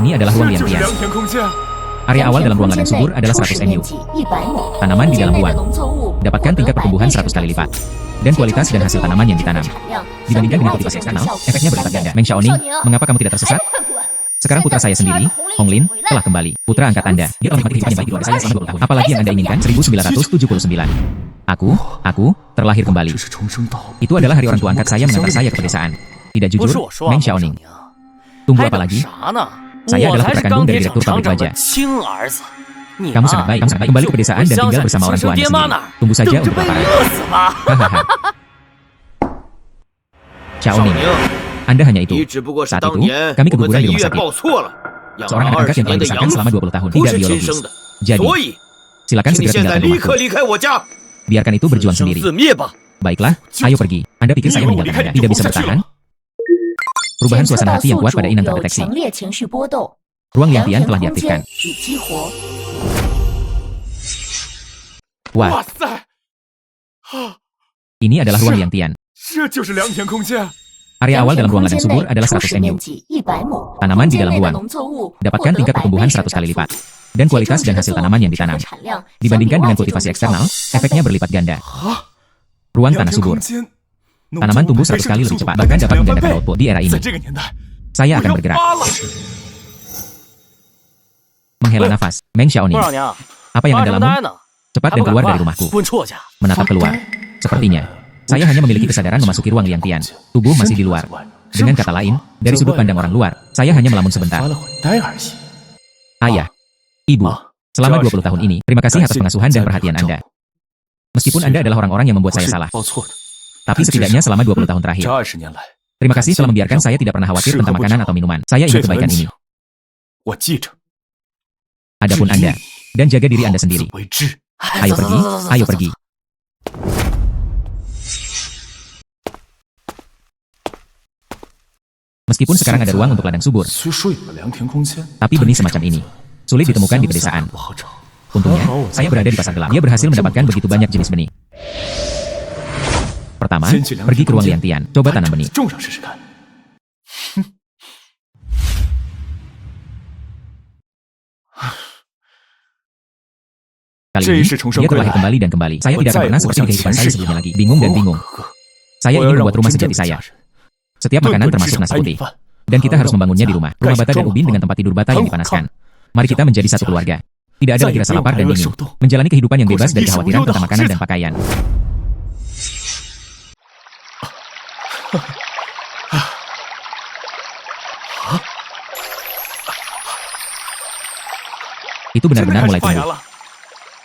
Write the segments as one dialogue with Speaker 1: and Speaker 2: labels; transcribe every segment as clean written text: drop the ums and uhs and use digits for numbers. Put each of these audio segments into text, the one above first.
Speaker 1: Ini adalah ruang Liangtian. Area awal dalam ruang ladang subur adalah 100 MU. Tanaman di dalam ruang. Dapatkan tingkat pertumbuhan 100 kali lipat. Dan kualitas dan hasil tanaman yang ditanam. Dibandingkan dengan kultivasi eksternal, efeknya berlipat ganda. Meng Xiaoning, mengapa kamu tidak tersesat? Sekarang putra saya sendiri, Hong Lin, telah kembali. Putra angkat Anda. Dia telah menikmati kehidupan yang baik di keluarga saya selama 20 tahun. Apalagi yang Anda inginkan? 1979. Aku, terlahir kembali. Itu adalah hari orang tua angkat saya mengantar saya ke pedesaan. Tidak jujur, Meng Xiaoning. Tunggu apa lagi? Saya adalah putra kandung dari direktur pabrik baja. Kamu sangat baik. Kembali ke pedesaan dan tinggal bersama orang tua Anda sendiri. Tunggu saja untuk kelaparan. Hahaha. Xiaoning, Anda hanya itu. Saat itu, kami keguguran di rumah sakit. Seorang anak angkat yang telah dibesarkan selama 20 tahun, tidak biologis. Jadi, silakan segera tinggalkan rumahku. Biarkan itu berjuang sendiri. Baiklah, ayo pergi. Anda pikir saya meninggalkan Anda tidak bisa bertahan? Perubahan suasana hati yang kuat pada Inan terdeteksi. Ruang Liangtian telah diaktifkan. Wah. Ini adalah ruang Liangtian. Area awal dalam ruang ladang subur adalah 100 MU. Tanaman di dalam ruang. Dapatkan tingkat pertumbuhan 100 kali lipat. Dan kualitas dan hasil tanaman yang ditanam. Dibandingkan dengan kultivasi eksternal, efeknya berlipat ganda. Ruang tanah subur. Tanaman tumbuh 100 kali lebih cepat, bahkan dapat menggandakan output di era ini. Saya akan bergerak. Menghela nafas. Meng Xiaoning, apa yang Anda lamun? Cepat dan keluar dari rumahku. Menatap keluar. Sepertinya, saya hanya memiliki kesadaran memasuki ruang Liangtian. Tubuh masih di luar. Dengan kata lain, dari sudut pandang orang luar, saya hanya melamun sebentar. Ayah, Ibu, selama 20 tahun ini, terima kasih atas pengasuhan dan perhatian Anda. Meskipun Anda adalah orang-orang yang membuat saya salah. Tapi setidaknya selama 20 tahun terakhir. Terima kasih telah membiarkan saya tidak pernah khawatir tentang makanan atau minuman. Saya ingat kebaikan ini. Adapun Anda, dan jaga diri Anda sendiri. Ayo pergi, ayo pergi. Meskipun sekarang ada ruang untuk ladang subur, tapi benih semacam ini sulit ditemukan di pedesaan. Untungnya, saya berada di pasar gelap. Dia berhasil mendapatkan begitu banyak jenis benih. Pertama, pergi ke ruang Liangtian. Coba tanam benih. Kali ini, dia terlahir kembali dan kembali. Saya tidak akan pernah seperti di kehidupan saya sebelumnya lagi. Bingung dan bingung. Saya ingin membuat rumah sejati saya. Setiap makanan termasuk nasi putih. Dan kita harus membangunnya di rumah. Rumah bata dan ubin dengan tempat tidur bata yang dipanaskan. Mari kita menjadi satu keluarga. Tidak ada lagi rasa lapar dan dingin. Menjalani kehidupan yang bebas dari kekhawatiran tentang makanan dan pakaian. Itu benar-benar mulai tumbuh.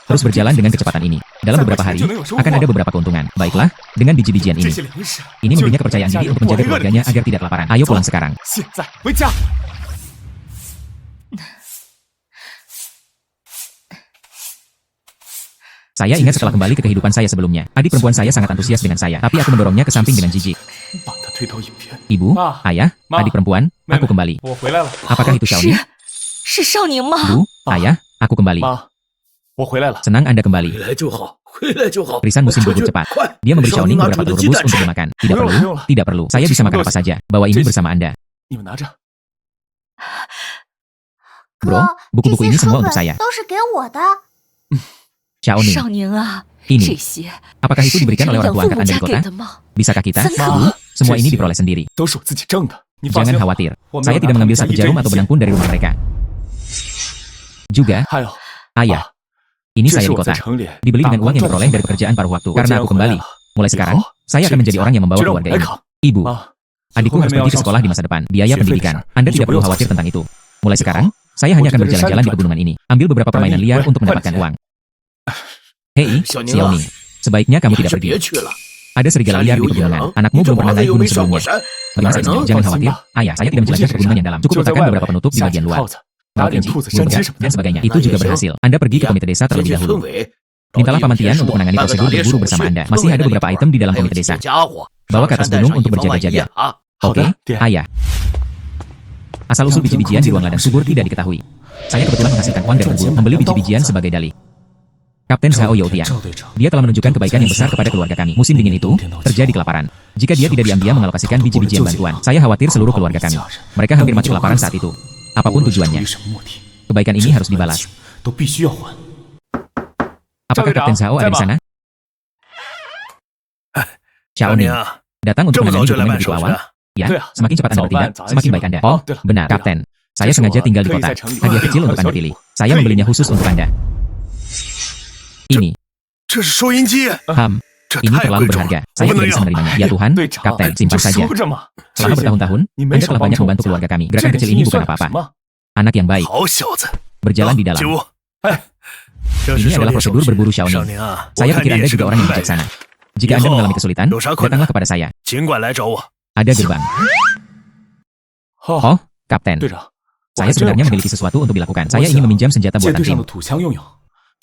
Speaker 1: Terus berjalan dengan kecepatan ini. Dalam beberapa hari, akan ada beberapa keuntungan. Baiklah, dengan biji-bijian ini. Ini memberinya kepercayaan diri untuk menjaga keluarganya agar tidak kelaparan. Ayo pulang sekarang. Saya ingat setelah kembali ke kehidupan saya sebelumnya. Adik perempuan saya sangat antusias dengan saya, tapi aku mendorongnya ke samping dengan jijik. Ibu, ayah, adik perempuan, aku kembali. Apakah itu Xiaoning? Bu, ayah, aku kembali. Senang Anda kembali. Risan musim gugur cepat. Dia memberi Xiaoning beberapa telur rebus untuk dimakan. Tidak perlu, tidak perlu. Saya bisa makan apa saja. Bawa ini bersama Anda. Bro, buku-buku ini semua untuk saya. Xiaoning, ini. Apakah itu diberikan oleh orang tua angkat Anda di kota? Bisakah kita, Bu, semua ini diperoleh sendiri? Jangan khawatir. Saya tidak mengambil satu jarum atau benang pun dari rumah mereka. Juga, ayah, ini saya di kota. Dibeli dengan uang yang diperoleh dari pekerjaan paruh waktu. Karena aku kembali. Mulai sekarang, saya akan menjadi orang yang membawa keluarga ini. Ibu, adikku harus pergi ke sekolah di masa depan. Biaya pendidikan. Anda tidak perlu khawatir tentang itu. Mulai sekarang, saya hanya akan berjalan-jalan di pegunungan ini. Ambil beberapa permainan liar untuk mendapatkan uang. Hei, Xiaoning, sebaiknya kamu tidak pergi. Ada serigala liar di pegunungan. Anakmu belum pernah naik gunung sebelumnya. Bagaimana saya jangan khawatir. Ayah, saya tidak menjelajah pegunungan yang dalam. Cukup letakkan beberapa penutup di bagian luar. Laut kelinci, burung gagak, dan sebagainya. Itu juga berhasil. Anda pergi ke komite desa terlebih dahulu. Mintalah Paman Tian untuk menangani prosedur berburu bersama Anda. Masih ada beberapa item di dalam komite desa. Bawa ke atas gunung untuk berjaga-jaga. Oke, ayah. Asal-usul biji-bijian di ruang ladang subur tidak diketahui. Saya kebetulan menghasilkan uang dari kebun, membeli biji-bijian sebagai dalih. Kapten Zhao Youtian. Dia telah menunjukkan kebaikan yang besar kepada keluarga kami. Musim dingin itu, terjadi kelaparan. Jika dia tidak diam-diam mengalokasikan biji-bijian bantuan, saya khawatir seluruh keluarga kami. Mereka hampir mati kelaparan saat itu. Apapun tujuannya, kebaikan ini harus dibalas. Apakah Kapten Xiao ada di sana? Xiao Ning, datang untuk menangani dokumen begitu awal? Ya, semakin cepat Anda bertindak, semakin baik Anda. Oh, benar, Kapten. Saya sengaja tinggal di kota. Hadiah kecil untuk Anda pilih. Saya membelinya khusus untuk Anda. Ini. Ini terlalu berharga. Saya tidak bisa menerimanya. Ya Tuhan, Kapten, simpan saja. Selama bertahun-tahun, Anda telah banyak membantu keluarga kami. Gerakan kecil ini bukan apa-apa. Anak yang baik. Berjalan di dalam. Ini adalah prosedur berburu Xiao Ning. Saya pikir Anda juga orang yang bijaksana. Jika Anda mengalami kesulitan, datanglah kepada saya. Ada gerbang. Oh, Kapten. Saya sebenarnya memiliki sesuatu untuk dilakukan. Saya ingin meminjam senjata buatan tim.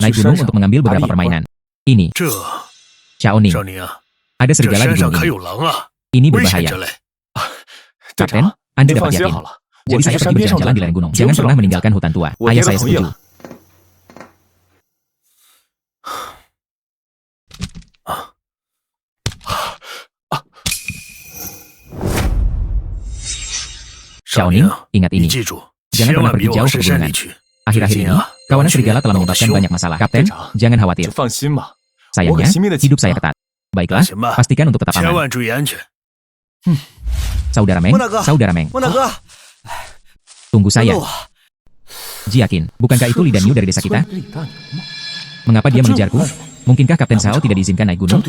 Speaker 1: Naik gunung untuk mengambil beberapa permainan. Ini. Xiao Ning. Ada serigala di gunung ini. Ini berbahaya. Kapten, Anda dapat yakin. Jadi saya pergi berjalan-jalan di lereng gunung. Jangan pernah meninggalkan hutan tua. Ayah saya setuju. Xiao Ning, ingat ini. Jangan pernah pergi jauh ke pegunungan. Akhir-akhir ini, kawanan serigala telah menyebabkan banyak masalah. Kapten, jangan khawatir. Sayangnya, hidup saya ketat. Baiklah, pastikan untuk tetap aman. Saudara Meng, Saudara Meng. Tunggu saya. Ji yakin, bukankah itu Li Danyu dari desa kita? Mengapa dia mengejarku? Mungkinkah Kapten Xiao tidak diizinkan naik gunung?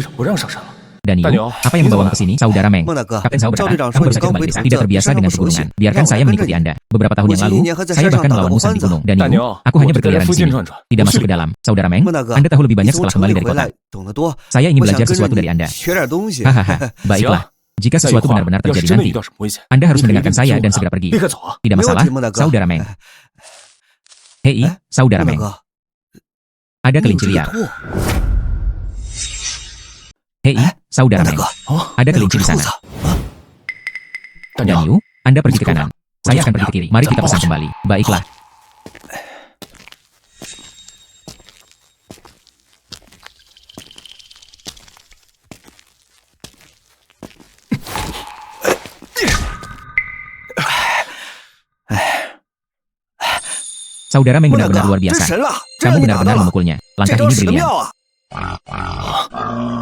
Speaker 1: Danyu, apa yang membawamu ke sini, Saudara Meng? Kapten Xiao berkata, kamu baru saja kembali desa, tidak terbiasa dengan pegunungan. Biarkan saya mengikuti Anda. Beberapa tahun yang lalu, saya bahkan melawan musuh di gunung. Danyu, aku hanya berkeliaran di sini. Tidak masuk ke dalam. Saudara Meng, Anda tahu lebih banyak setelah kembali dari kota. Saya ingin belajar sesuatu dari Anda. Hahaha, baiklah. Jika sesuatu benar-benar terjadi nanti, Anda harus mendengarkan saya dan segera pergi. Tidak masalah, Saudara Meng. Hei, Saudara Meng. Ada kelinci liar. Hei, Saudara Meng. Ada kelinci di sana. Danyu, Anda pergi ke kanan. Saya akan pergi ke kiri. Mari kita pesan kembali. Baiklah. Saudara Meng benar-benar luar biasa. Kamu benar-benar memukulnya. Langkah ini brilian.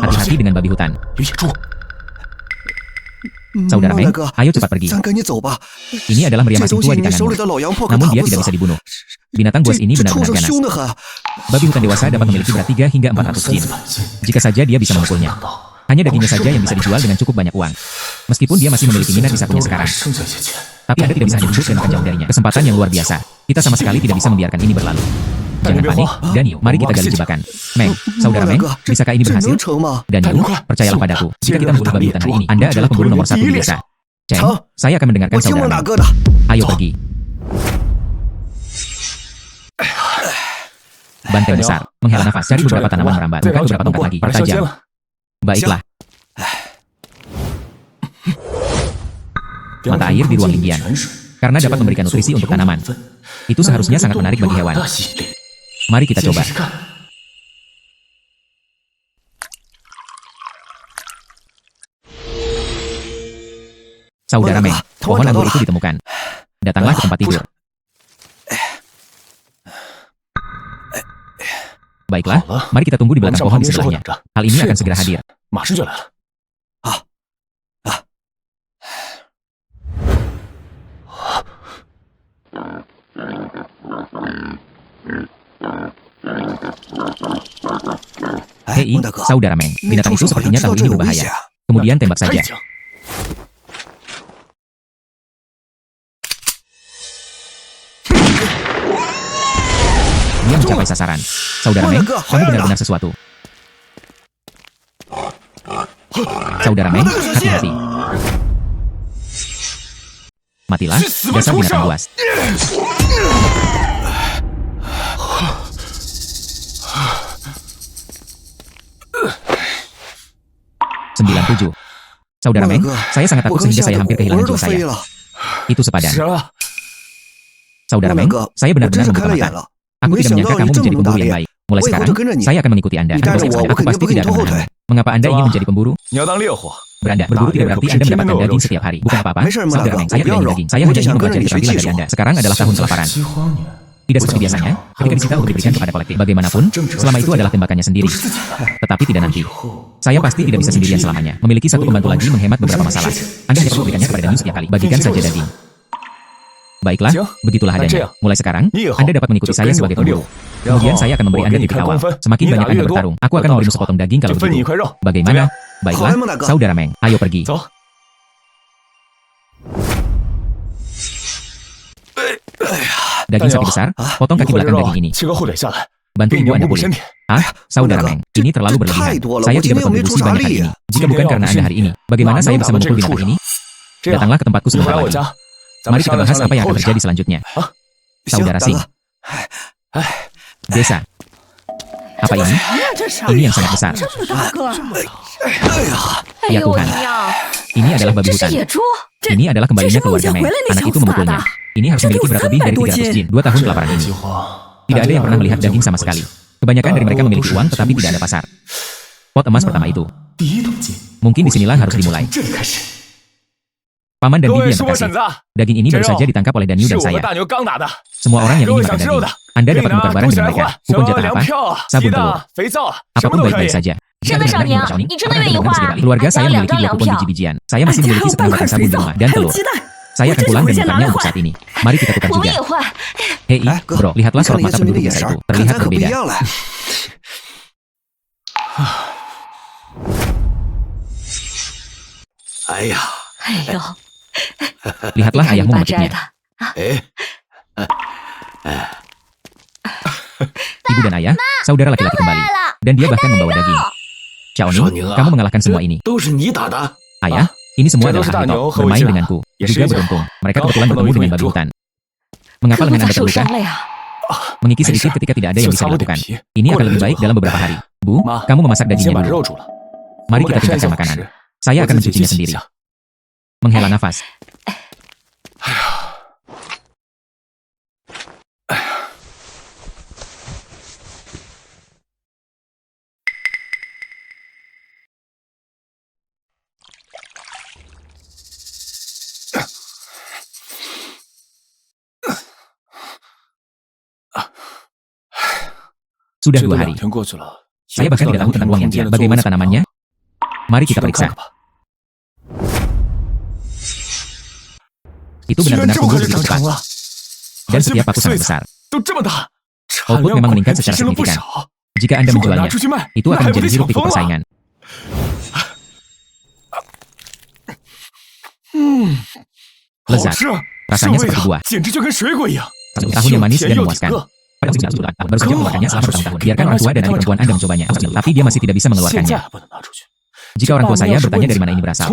Speaker 1: Hati-hati dengan babi hutan. Saudara Meng, ayo cepat pergi. Ini adalah meriam asing tua di tanganmu. Namun dia tidak bisa dibunuh. Binatang buas ini benar-benar ganas. Babi hutan dewasa dapat memiliki berat 3 hingga 400 jin. Jika saja dia bisa memukulnya. Hanya dagingnya saja yang bisa dijual dengan cukup banyak uang. Meskipun dia masih memiliki minat di sakunya sekarang. Tapi Anda tidak bisa hanya duduk dan makan jauh darinya. Kesempatan yang luar biasa. Kita sama sekali tidak bisa membiarkan ini berlalu. Jangan panik, Danyu, mari kita gali jebakan. Meng, Saudara Meng, bisakah ini berhasil? Danyu, percayalah padaku. Jika kita membunuh babi hutan hari ini, Anda adalah pemburu nomor 1 di desa. Cheng, saya akan mendengarkan Saudara Meng. Ayo pergi. Banteng besar, menghela nafas, cari beberapa tanaman merambat, buka beberapa tongkat lagi, pertajam. Baiklah. Mata air di ruang linggian. Karena dapat memberikan nutrisi untuk tanaman. Itu seharusnya sangat menarik bagi hewan. Mari kita coba. Saudara Meng, pohon anggur itu ditemukan. Datanglah ke tempat tidur. Baiklah, mari kita tunggu di belakang pohon di sebelahnya. Hal ini akan segera hadir. Hei, Saudara Meng, binatang itu sepertinya tahu ini berbahaya. Kemudian tembak saja. Dia mencapai sasaran. Saudara Meng, kamu benar-benar sesuatu. Saudara Meng, hati-hati. Matilah, dasar binatang buas. Tujuh. Saudara Meng, saya sangat takut sehingga saya hampir kehilangan jiwa saya. Itu sepadan. Saudara Meng, saya benar-benar membuka mata. Aku tidak menyangka kamu menjadi pemburu yang baik. Mulai sekarang, saya akan mengikuti Anda. Aku pasti tidak akan menahanmu. Mengapa Anda ingin menjadi pemburu? Beranda berburu tidak berarti Anda mendapatkan daging setiap hari. Bukan apa-apa, saudara Meng. Saya tidak ingin daging. Saya hanya ingin mempelajari keterampilan dari Anda. Sekarang adalah tahun kelaparan. Tidak seperti biasanya, ketika disita untuk diberikan kepada kolektif. Bagaimanapun, selama itu adalah tembakannya sendiri. Tetapi tidak nanti. Saya pasti tidak bisa sendirian selamanya. Memiliki satu pembantu lagi menghemat beberapa masalah. Anda hanya perlu berikannya kepada Danyu setiap kali. Bagikan saja daging. Baiklah, begitulah adanya. Mulai sekarang, Anda dapat mengikuti saya sebagai pemburu. Kemudian saya akan memberi Anda titik awal. Semakin banyak Anda bertarung, aku akan memberimu sepotong daging kalau begitu. Bagaimana? Baiklah, saudara Meng. Ayo pergi. Daging sapi besar, potong kaki belakang daging ini. Bantu ibu Anda pulih. Saudara Meng, ini terlalu berlebihan. Saya tidak berkontribusi banyak hari ini. Jika bukan karena Anda hari ini, bagaimana saya bisa memukul binatang ini? Datanglah ke tempatku sebentar lagi. Mari kita bahas apa yang akan terjadi selanjutnya. Saudara Sing. Desa. Apa ini? Ini yang sangat besar. Ya Tuhan. Ini adalah babi hutan. Ini adalah kembalinya keluarga Meng. Anak itu memukulnya. Ini harus memiliki berat lebih dari 300 jin. 2 tahun kelaparan ini. Tidak ada yang pernah melihat daging sama sekali. Kebanyakan dari mereka memiliki uang tetapi tidak ada pasar. Pot emas pertama itu. Mungkin disinilah harus dimulai. Paman dan bibi yang terkasih. Daging ini baru saja ditangkap oleh Danyu dan saya. Semua orang yang ingin makan daging. Anda dapat menukar barang dengan mereka. Kupon jatah apa? Sabun telur. Apapun baik-baik saja. Jika Anda benar ingin Xiaoning, keluarga saya memiliki 2 kupon biji-bijian. Saya masih memiliki setengah batang sabun di rumah dan telur. Saya akan pulang dan menukarnya untuk saat ini. Mari kita tukar juga. Hei, bro, lihatlah sorot mata penduduk desa itu. Terlihat berbeda. Lihatlah ayahmu memetiknya. Ibu dan ayah, saudara laki-laki kembali. Dan dia bahkan membawa daging. Xiaoning, kamu mengalahkan semua ini. Ayah, ini semua adalah Harito, bermain denganku. Juga beruntung, mereka kebetulan bertemu dengan babi hutan. Mengapa lengan Anda terluka? Mengiki sedikit ketika tidak ada yang bisa dilakukan. Ini akan lebih baik dalam beberapa hari. Bu, kamu memasak dagingnya dulu. Mari kita tingkatkan makanan. Saya akan mencucinya sendiri. Menghela nafas. Sudah 2 hari. Saya bahkan tidak tahu tentang uang yang dia. Bagaimana tanamannya? Mari kita periksa. Itu benar-benar tumbuh begitu cepat. Dan setiap paku sangat besar. Output memang meningkat secara signifikan. Jika Anda menjualnya, itu akan menjadi hiruk pikuk persaingan. Lezat. Rasanya seperti buah. 1 tahun yang manis dan memuaskan. Pada usia 9 tahun, baru saja mengeluarkannya selama bertahun-tahun. Biarkan orang tua dan adik perempuan Anda mencobanya. Tapi dia masih tidak bisa mengeluarkannya. Jika orang tua saya bertanya dari mana ini berasal,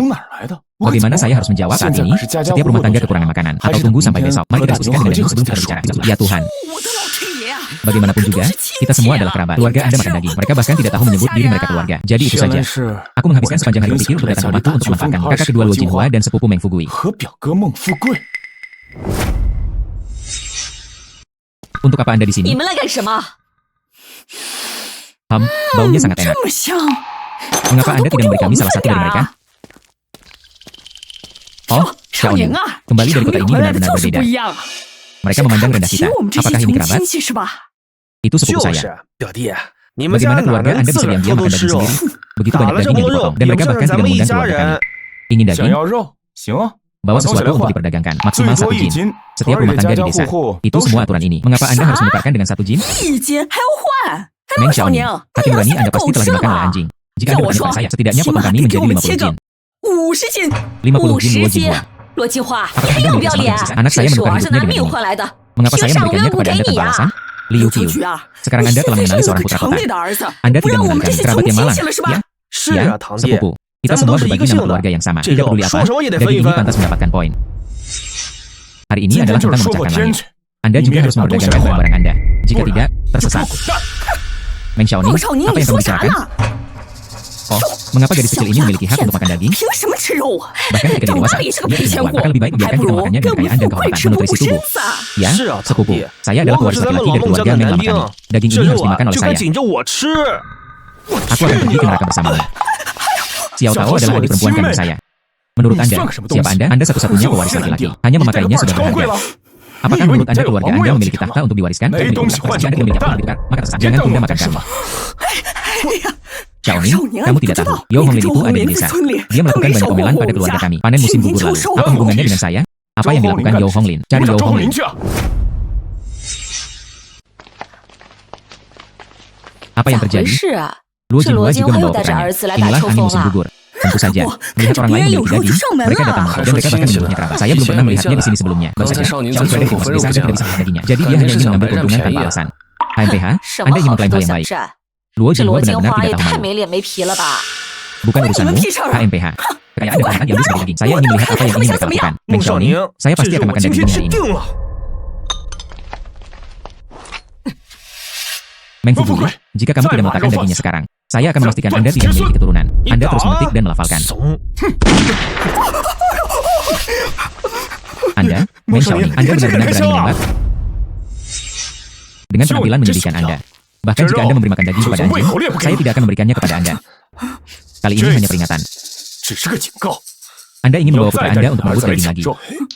Speaker 1: bagaimana saya harus menjawab saat ini? Setiap rumah tangga kekurangan makanan. Atau tunggu sampai besok. Mari kita diskusikan dengan Danyu sebelum kita berbicara. Ya Tuhan. Bagaimanapun juga, kita semua adalah kerabat. Keluarga Anda makan daging. Mereka bahkan tidak tahu menyebut diri mereka keluarga. Jadi itu saja. Aku menghabiskan sepanjang hari berpikir untuk datang ke rumahku untuk memanfaatkan kakak kedua Luo Jinhua dan sepupu Meng Fugui. Untuk apa Anda di sini? Baunya sangat enak. Mengapa Anda tidak memberi kami salah satu dari mereka? Oh, Xiaoning, kembali dari kota ini benar-benar berbeda. Mereka memandang rendah kita. Apakah ini kerabat? Itu sepupu saya. Bagaimana keluarga Anda bisa diam-diam makan daging sendiri? Begitu banyak daging yang dipotong. Dan mereka bahkan tidak mengundang keluarga kami. Ingin daging? Bawa sesuatu untuk diperdagangkan. Maksimal 1 jin. Setiap rumah tangga di desa. Itu semua aturan ini. Mengapa Anda harus menukarkan dengan 1 jin? Meng Xiaoning, hati nurani Anda pasti telah dimakan oleh anjing. Jika Anda bertanya kepada saya, setidaknya potong kami menjadi 50 jin. 50 jin Luo Jinhua. Apakah Anda memiliki semangat sisa? Anak saya menukar hidupnya dengan ini. Mengapa saya memberikannya kepada Anda tanpa alasan? Liu Qiu, sekarang Anda telah mengenali seorang putra kota. Anda tidak mengenalikan kerabat yang malang, ya? Ya, sepupu. Kita semua berbagi nama keluarga yang sama. Tidak peduli apa, daging ini pantas mendapatkan poin. Hari ini adalah tentang memecahkan langit. Anda juga harus memperdagangkan barang-barang Anda. Jika tidak, tersesat. Meng Xiaoning, apa yang kamu bicarakan? Oh, mengapa gadis kecil ini memiliki hak untuk makan daging? Bahkan ketika dia dewasa, dia tidak akan lebih baik membiarkan kita makannya dengan kekayaan dan kehormatan menutrisi tubuh. Ya, sepupu. Saya adalah pewaris laki-laki dari keluarga Meng lama kami. Daging ini harus dimakan oleh saya. Aku akan pergi ke neraka bersamamu. Xiao Tao adalah adik perempuan kandung saya. Menurut Anda, siapa Anda? Anda satu-satunya pewaris laki-laki. Hanya memakainya sudah berharga. Apakah menurut Anda keluarga Anda memiliki takhta untuk diwariskan? Jika Anda tidak memiliki apa yang lebih maka terserah. Jangan tunda makan kami. Xiao Ning, kamu tidak tahu. Yao Honglin itu ada di desa. Dia melakukan banyak omelan pada keluarga kami. Panen musim gugur lalu. Apa hubungannya dengan saya? Apa yang dilakukan Yao Honglin? Cari Yao Honglin. Apa yang terjadi? Luo Jinhua juga membawa putranya. Inilah angin musim gugur. Tentu saja, melihat orang lain memiliki daging, mereka datang dan mereka bahkan menyebutnya kerabat. Saya belum pernah melihatnya di sini sebelumnya. Baru saja, Xiao Ning berada di desa dan tidak bisa melihat dagingnya. Jadi dia hanya ingin mengambil keuntungan tanpa alasan. HMPH, Anda ingin mengklaim hal yang baik. Luo Jinhua benar-benar tidak tahu malu. Bukan urusanmu, HMPH. Kekayaan dan harta diambil sebagai daging. Saya ingin melihat apa yang ingin mereka lakukan. Meng Xiaoning, saya pasti akan makan dagingnya hari ini. Meng Fuguyi, jika kamu tidak meletakkan dagingnya sekarang, saya akan memastikan Anda tidak memiliki keturunan. Anda terus mengetik dan melafalkan. Anda, Meng Xiaoning, Anda benar-benar berani menembak? Dengan penampilan menyedihkan Anda. Bahkan jika Anda memberi makan daging kepada anjing, saya tidak akan memberikannya kepada Anda. Kali ini hanya peringatan. Anda ingin membawa putra Anda untuk merebut daging lagi.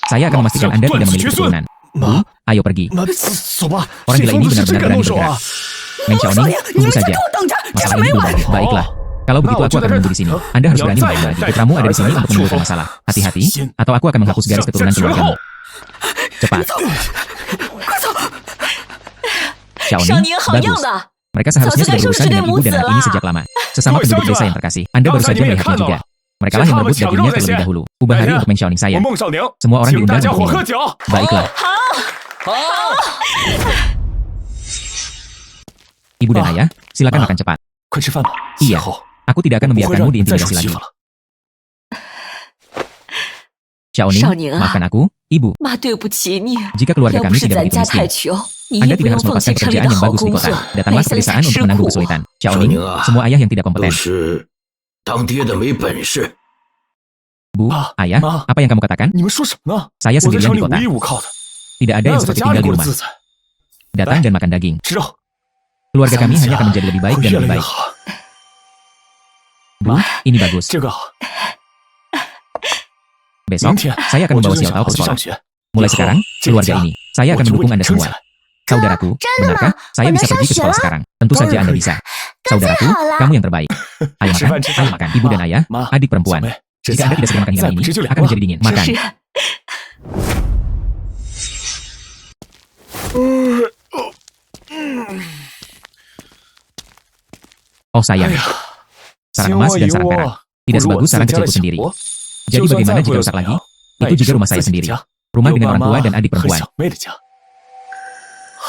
Speaker 1: Saya akan memastikan Anda tidak memiliki keturunan. Bu, ayo pergi. Orang gila ini benar-benar berani bergerak. Meng Xiaoning, tunggu saja. Masalah ini belum berakhir. Baiklah. Kalau begitu aku akan menunggu di sini. Anda harus berani membawa lagi. Putramu ada di sini untuk menimbulkan masalah. Hati-hati, atau aku akan menghapus garis keturunan keluargamu. Cepat. Xiaoning, bagus. Mereka seharusnya sudah berurusan dengan ibu dan anak ini sejak lama. Sesama penduduk desa yang terkasih. Anda baru saja melihatnya juga. Mereka lah yang merebut dagingnya terlebih dahulu. Ubah hari untuk Meng Xiaoning saya. Semua orang diundang untuk minum. Baiklah. Ibu dan ayah, silakan makan cepat. Iya, aku tidak akan membiarkanmu diintimidasi lagi. Xiaoning, maafkan aku, ibu. Jika keluarga kami tidak begitu miskin, Anda tidak harus melepaskan pekerjaan yang bagus di kota. Datanglah ke pedesaan untuk menanggung kesulitan. Xiaoning, semua ayah yang tidak kompeten. Bu, ayah, apa yang kamu katakan? Saya sendirian di kota. Tidak ada yang seperti tinggal di rumah. Datang dan makan daging. Keluarga kami hanya akan menjadi lebih baik dan lebih baik. Bu, ini bagus. Besok, saya akan membawa Xiao Tao ke sekolah. Mulai sekarang, keluarga ini, saya akan mendukung Anda semua. Saudaraku, benarkah saya bisa pergi ke sekolah sekarang? Tentu saja Anda bisa. Saudaraku, kamu yang terbaik. Ayo makan, ayo makan. Ibu dan ayah, adik perempuan. Jika Anda tidak segera makan yang ini, akan menjadi dingin. Makan. Oh sayang, sarang emas dan sarang perak. Tidak sebagus sarang kecilku sendiri. Jadi bagaimana jika rusak lagi? Itu juga rumah saya sendiri. Rumah dengan orang tua dan adik perempuan.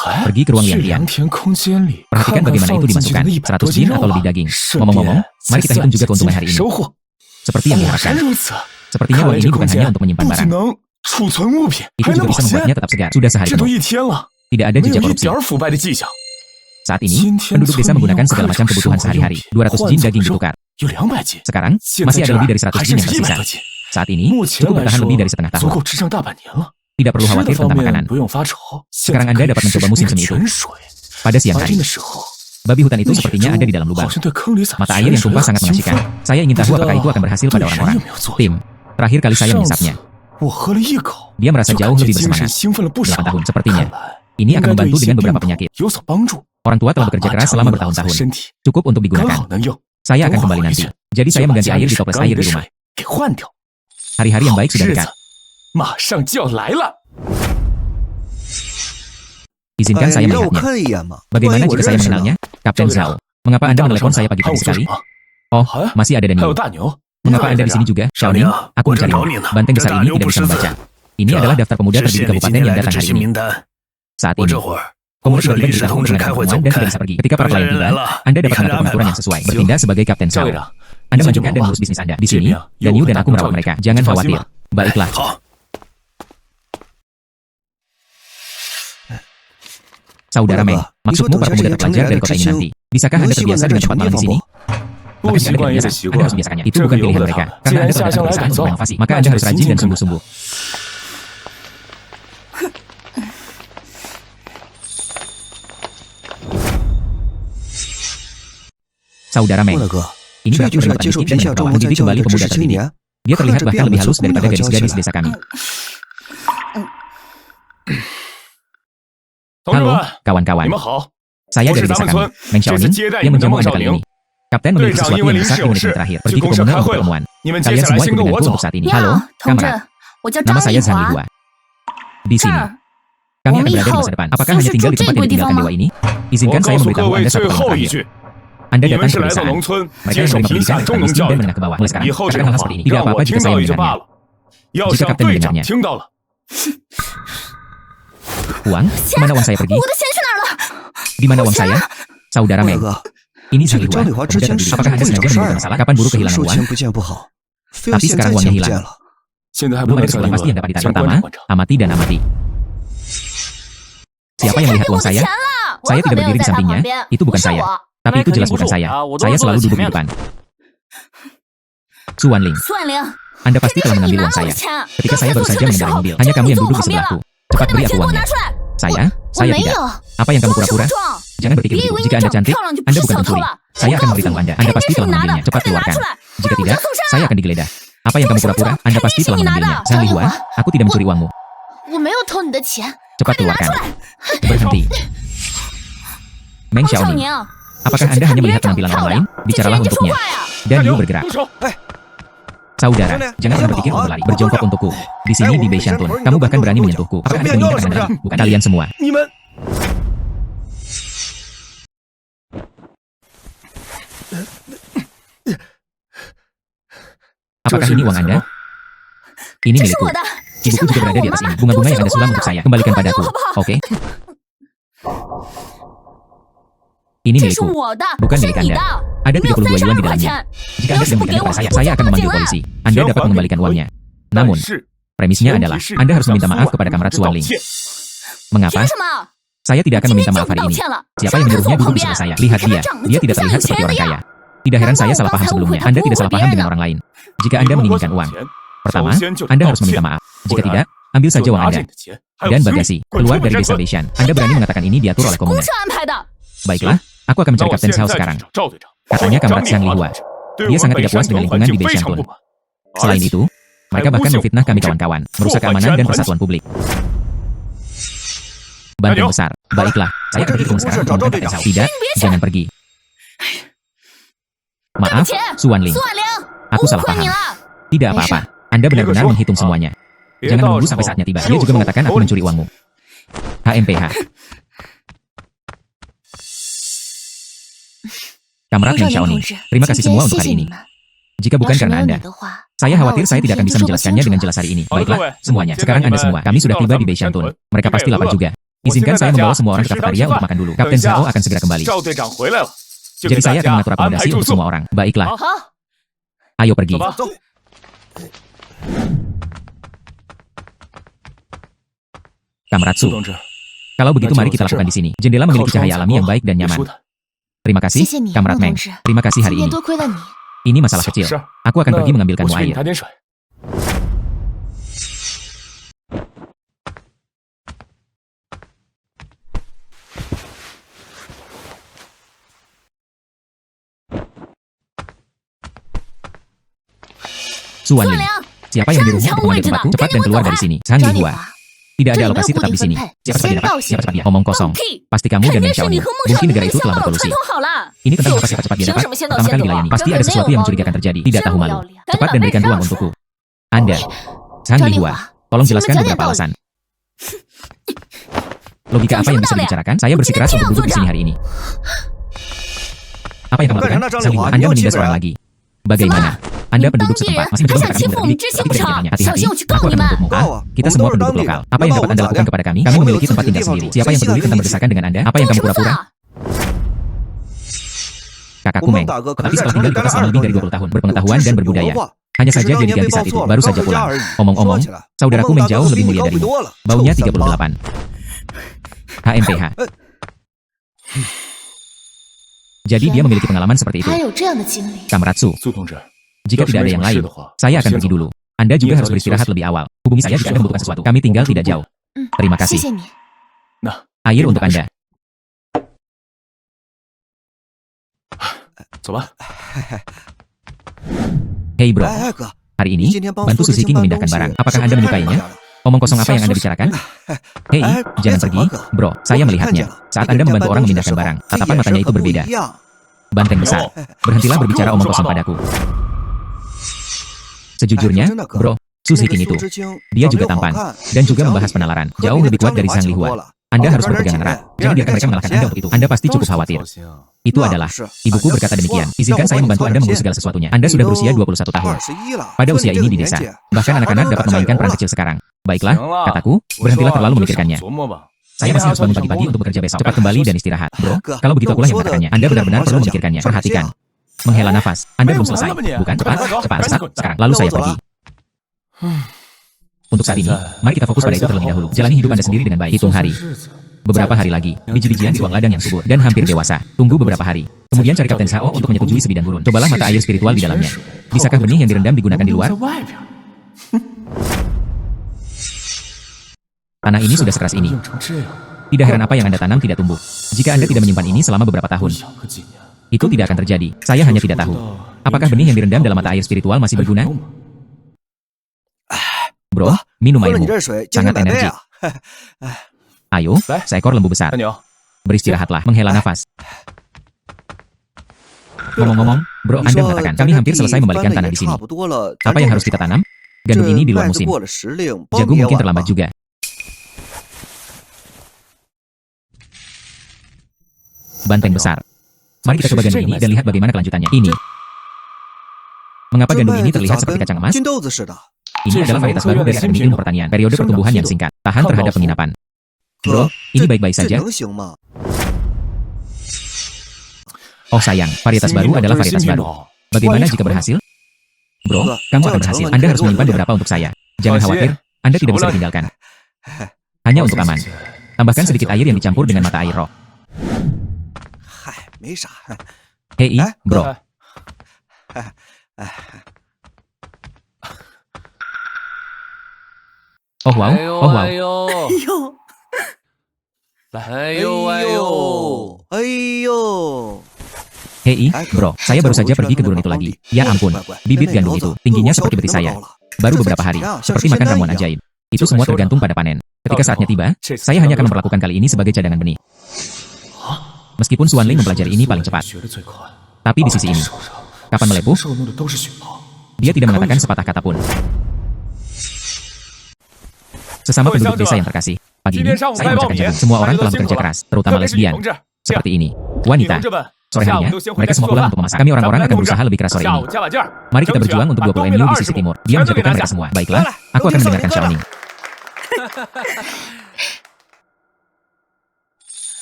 Speaker 1: Pergi ke ruang liang-liang. Perhatikan bagaimana itu dimasukkan. 100 jin atau lebih daging. Ngomong-ngomong, mari kita hitung juga keuntungan hari ini. Seperti yang diharapkan. Sepertinya ruang ini bukan hanya untuk menyimpan barang. Itu juga bisa membuatnya tetap segar. Sudah sehari penuh. Tidak ada jejak korupsi. Saat ini, penduduk desa menggunakan segala macam kebutuhan sehari-hari. 200 jin daging ditukar. Sekarang, masih ada lebih dari 100 jin yang tersisa. Saat ini, cukup bertahan lebih dari setengah tahun. Tidak perlu khawatir tentang makanan. Sekarang Anda dapat mencoba musim semi itu. Pada siang hari, babi hutan itu sepertinya ada di dalam lubang. Mata air yang tumpah sangat mengasihkan. Saya ingin tahu apakah itu akan berhasil pada orang-orang. Tim, terakhir kali saya mengisapnya. Dia merasa jauh lebih bersemangat. 8 tahun, sepertinya. Ini akan membantu dengan beberapa penyakit. Orang tua telah bekerja keras selama bertahun-tahun. Cukup untuk digunakan. Saya akan kembali nanti. Jadi saya mengganti air di toples air di rumah. Hari-hari yang baik sudah dekat. Izinkan saya melihatnya. Bagaimana jika saya mengenalnya? Kapten Zhao. Mengapa Anda menelepon saya pagi-pagi sekali? Oh, masih ada Daniel. Mengapa Anda di sini juga? Xiaoning, aku mencarimu. Banteng besar ini tidak bisa membaca. Ini adalah daftar pemuda terdidik kabupaten yang datang hari ini. Saat ini, pemuda tiba-tiba diberitahu mengadakan pertemuan dan tidak bisa pergi. Ketika para pelayan tiba, Anda dapat mengatur pengaturan yang sesuai. Bertindak sebagai Kapten Zhao. Anda melanjutkan dan mengurus bisnis Anda. Di sini, Daniel dan aku merawat mereka. Jangan khawatir. Baiklah. Saudara Meng, maksudmu para pemuda terpelajar dari kota ini nanti. Bisakah Anda terbiasa dengan tempat malam di sini? Maka jika Anda tidak biasa, Anda harus biasakannya. Itu bukan pilihan mereka. Karena Anda telah datang ke perusahaan untuk berinovasi. Maka Anda harus rajin dan sungguh-sungguh. Saudara Meng, Ini berarti pendapat Dikit dan membawa mendidik kembali pemuda terdidik. Dia terlihat bahkan lebih halus daripada gadis-gadis desa kami. Halo, kawan-kawan. Saya dari desa kami, Meng Xiaoning, yang menjamu Anda kali ini. Kapten memiliki sesuatu yang besar di menit terakhir. Pergi ke komunal untuk pertemuan. Kalian semua ikut denganku untuk saat ini. Halo, kamarad. Nama saya Zhang Lihua. Di sini. Kami akan berada di masa depan. Apakah hanya tinggal di tempat yang ditinggalkan dewa ini? Izinkan saya memberitahu Anda satu kalimat terakhir. Anda datang ke pedesaan. Mereka yang menerima pendidikan akan miskin dan menengah ke bawah. Mulai sekarang, katakan hal seperti ini. Tidak apa-apa jika saya mendengarnya. Jika Kapten mendengarnya. Uang? Kemana uang saya pergi? Di mana uang saya? Saudara Meng. Ini Zhang Lihua. Apakah Anda sengaja menimbulkan masalah? Kapan buruh kehilangan uang? Tapi sekarang uangnya hilang. Belum ada kesimpulan pasti yang dapat ditarik. Pertama, amati dan amati. Siapa yang melihat uang saya? Saya tidak berdiri di sampingnya. Itu bukan saya. Tapi itu jelas bukan saya. Saya selalu duduk di depan. Suan Ling. Anda pasti telah mengambil uang saya. Ketika saya baru saja mengendarai mobil, hanya kamu yang duduk di sebelahku. Cepat beri aku uangnya. Saya tidak. Apa yang kamu pura-pura? Jangan berpikir begitu. Jika Anda cantik, Anda bukan pencuri. Saya akan memberitahu Anda. Anda pasti telah mengambilnya. Cepat keluarkan. Jika tidak, saya akan digeledah. Apa yang kamu pura-pura? Anda pasti telah mengambilnya. Zhang Lihua, aku tidak mencuri uangmu. Cepat keluarkan. Berhenti. Meng Xiaoning. Apakah Anda hanya melihat penampilan orang lain? Bicaralah untuknya. Dan Yu bergerak. Saudara, jangan pernah berpikir untuk berlari. Berjongkok untukku. Di sini di Bei Shantun, kamu bahkan berani menyentuhku. Apakah Anda menginginkan Anda lagi? Bukan kalian semua. Apakah ini uang Anda? Ini milikku. Ibuku juga berada di atas ini. Bunga-bunga yang Anda sulam untuk saya. Kembalikan padaku. Oke? Ini milikku. Bukan milik Anda. Ada 32 yuan di dalamnya. Jika Anda tidak memberikannya kepada saya akan memanggil polisi. Anda dapat mengembalikan uangnya. Namun, premisnya adalah Anda harus meminta maaf kepada kamarad Suan Ling. Mengapa? Saya tidak akan meminta maaf hari ini. Siapa yang menyuruhnya duduk di sebelah saya? Lihat dia. Dia tidak terlihat seperti orang kaya. Tidak heran saya salah paham sebelumnya. Anda tidak salah paham dengan orang lain. Jika Anda menginginkan uang, pertama, Anda harus meminta maaf. Jika tidak, ambil saja uang Anda. Dan bagasi, keluar dari desa Beishan. Anda berani mengatakan ini diatur oleh komuner. Baiklah, aku akan mencari Kapten Xiao sekarang. Katanya kamarad Zhang Lihua. Dia sangat tidak puas dengan lingkungan di Bei Shantun. Selain itu, mereka bahkan memfitnah kami kawan-kawan, merusak keamanan dan persatuan publik. Bantuan besar. Baiklah, saya akan pergi ke sekarang untuk menemukan Kapten Xiao. Tidak, jangan pergi. Maaf, Suan Ling. Aku salah paham. Tidak apa-apa. Anda benar-benar menghitung semuanya. Jangan menunggu sampai saatnya tiba. Dia juga mengatakan aku mencuri uangmu. HMPH. Kamarad Meng Xiaoning, terima kasih semua untuk hari ini. Jika bukan karena Anda, saya khawatir saya tidak akan bisa menjelaskannya dengan jelas hari ini. Baiklah, semuanya. Sekarang Anda semua, kami sudah tiba di Bei Shantun. Mereka pasti lapar juga. Izinkan saya membawa semua orang ke kafetaria untuk makan dulu. Kapten Zhao akan segera kembali. Jadi saya akan mengatur akomodasi untuk semua orang. Baiklah. Ayo pergi. Kamarad Su. Kalau begitu mari kita lakukan di sini. Jendela memiliki cahaya alami yang baik dan nyaman. Terima kasih, Kamarad Meng. Terima kasih hari ini. Ini masalah kecil. Aku akan pergi mengambilkanmu air. Suan Ling, siapa yang menyuruhmu untuk mengambil tempatku? Cepat dan keluar dari sini. Zhang Lihua. Tidak ada alokasi tetap di sini. Siapa cepat dapat? Siapa cepat dia? Omong kosong. Pasti kamu dan Meng Xiaoning. Mungkin negara itu telah berkolusi. Ini tentang apa siapa cepat dia dapat? Pertama kali dilayani. Pasti ada sesuatu yang mencurigakan terjadi. Tidak tahu malu. Cepat dan berikan ruang untukku. Anda, Zhang Lihua, tolong jelaskan beberapa alasan. Logika apa yang bisa dibicarakan? Saya bersikeras untuk duduk di sini hari ini. Apa yang kamu lakukan? Zhang Lihua, Anda menindas orang lagi. Bagaimana? Anda penduduk setempat masih mencoba mengatakan muda terdidik, tapi tidak jalannya. Hati-hati, aku akan menuntutmu. Kita semua penduduk lokal. Apa yang dapat Anda lakukan kepada kami? Kami memiliki tempat tinggal sendiri. Siapa yang peduli tentang berdesakan dengan Anda? Apa yang kamu pura-pura? Kakakku Meng, tetapi setelah tinggal di kota selama lebih dari 20 tahun, berpengetahuan dan berbudaya. Hanya saja dia diganti saat itu, baru saja pulang. Omong-omong, saudaraku Meng jauh lebih mulia darimu. Baunya 38. HMPH. Jadi dia memiliki pengalaman seperti itu. Kamarad Su. Jika tidak ada yang lain, saya akan pergi dulu. Anda juga harus beristirahat lebih awal. Hubungi saya jika Anda membutuhkan sesuatu. Kami tinggal tidak jauh. Terima kasih. Air untuk Anda. Hei bro, hari ini, bantu Suzuki memindahkan barang. Apakah Anda menyukainya? Omong kosong apa yang Anda bicarakan? Hei, jangan pergi, bro. Saya melihatnya. Saat Anda membantu orang memindahkan barang, tatapan matanya itu berbeda. Banteng besar. Berhentilah berbicara omong kosong padaku. Sejujurnya, bro, Suzuki itu. Dia juga tampan. Dan juga membahas penalaran. Jauh lebih kuat dari Zhang Lihua. Anda harus berpegangan erat. Jangan biarkan mereka mengalahkan Anda untuk itu. Anda pasti cukup khawatir. Itu adalah, ibuku berkata demikian. Izinkan saya membantu Anda mengurus segala sesuatunya. Anda sudah berusia 21 tahun. Pada usia ini di desa, bahkan anak-anak dapat memainkan peran kecil sekarang. Baiklah, kataku, berhentilah terlalu memikirkannya. Saya masih harus bangun pagi-pagi untuk bekerja besok. Cepat kembali dan istirahat. Bro, kalau begitu akulah yang mengatakannya. Anda benar-benar perlu memikirkannya. Perhatikan. Menghela nafas. Anda belum selesai. Bukan? Cepat. Sekarang. Lalu saya pergi. Untuk saat ini, mari kita fokus pada itu terlebih dahulu. Jalani hidup Anda sendiri dengan baik. Hitung hari. Beberapa hari lagi, biji-bijian di ruang ladang yang subur dan hampir dewasa. Tunggu beberapa hari. Kemudian cari Kapten Sao untuk menyetujui sebidang gurun. Cobalah mata air spiritual di dalamnya. Bisakah benih yang direndam digunakan di luar? Tanah ini sudah sekeras ini. Tidak heran apa yang Anda tanam tidak tumbuh. Jika Anda tidak menyimpan ini selama beberapa tahun, itu tidak akan terjadi. Saya hanya tidak tahu. Apakah benih yang direndam dalam mata air spiritual masih berguna? Bro, minum airmu. Sangat energik. Ayo, seekor lembu besar. Beristirahatlah, menghela nafas. Ngomong-ngomong, bro, Anda mengatakan kami hampir selesai membalikan tanah di sini. Apa yang harus kita tanam? Gandum ini di luar musim. Jagung mungkin terlambat juga. Banteng besar. Mari kita coba gandum ini dan lihat bagaimana kelanjutannya. Ini. Mengapa gandum ini terlihat seperti kacang emas? Ini adalah varietas baru dari Akademi Ilmu Pertanian. Periode pertumbuhan yang singkat. Tahan terhadap penginapan. Bro, ini baik-baik saja. Oh sayang, varietas baru adalah varietas baru. Bagaimana jika berhasil? Bro, kamu akan berhasil. Anda harus menyimpan beberapa untuk saya. Jangan khawatir, Anda tidak bisa ditinggalkan. Hanya untuk aman. Tambahkan sedikit air yang dicampur dengan mata air roh. Hei, bro. Oh wow, oh wow. Hei, bro, saya baru saja pergi ke gurun itu lagi. Ya ampun, bibit gandum itu, tingginya seperti betis saya. Baru beberapa hari, seperti makan ramuan ajaib. Itu semua tergantung pada panen. Ketika saatnya tiba, saya hanya akan memperlakukan kali ini sebagai cadangan benih. Meskipun Suan Ling mempelajari ini paling cepat. Tapi di sisi ini, kapan melepuh, dia tidak mengatakan sepatah kata pun. Sesama penduduk desa yang terkasih, pagi ini, saya memecahkan jagung. Semua orang telah bekerja keras, terutama lesbian. Seperti ini. Wanita. Sore harinya, mereka semua pulang untuk memasak. Kami orang-orang akan berusaha lebih keras sore ini. Mari kita berjuang untuk 20 MU di sisi timur. Dia menjatuhkan mereka semua. Baiklah, aku akan mendengarkan Xiaoning.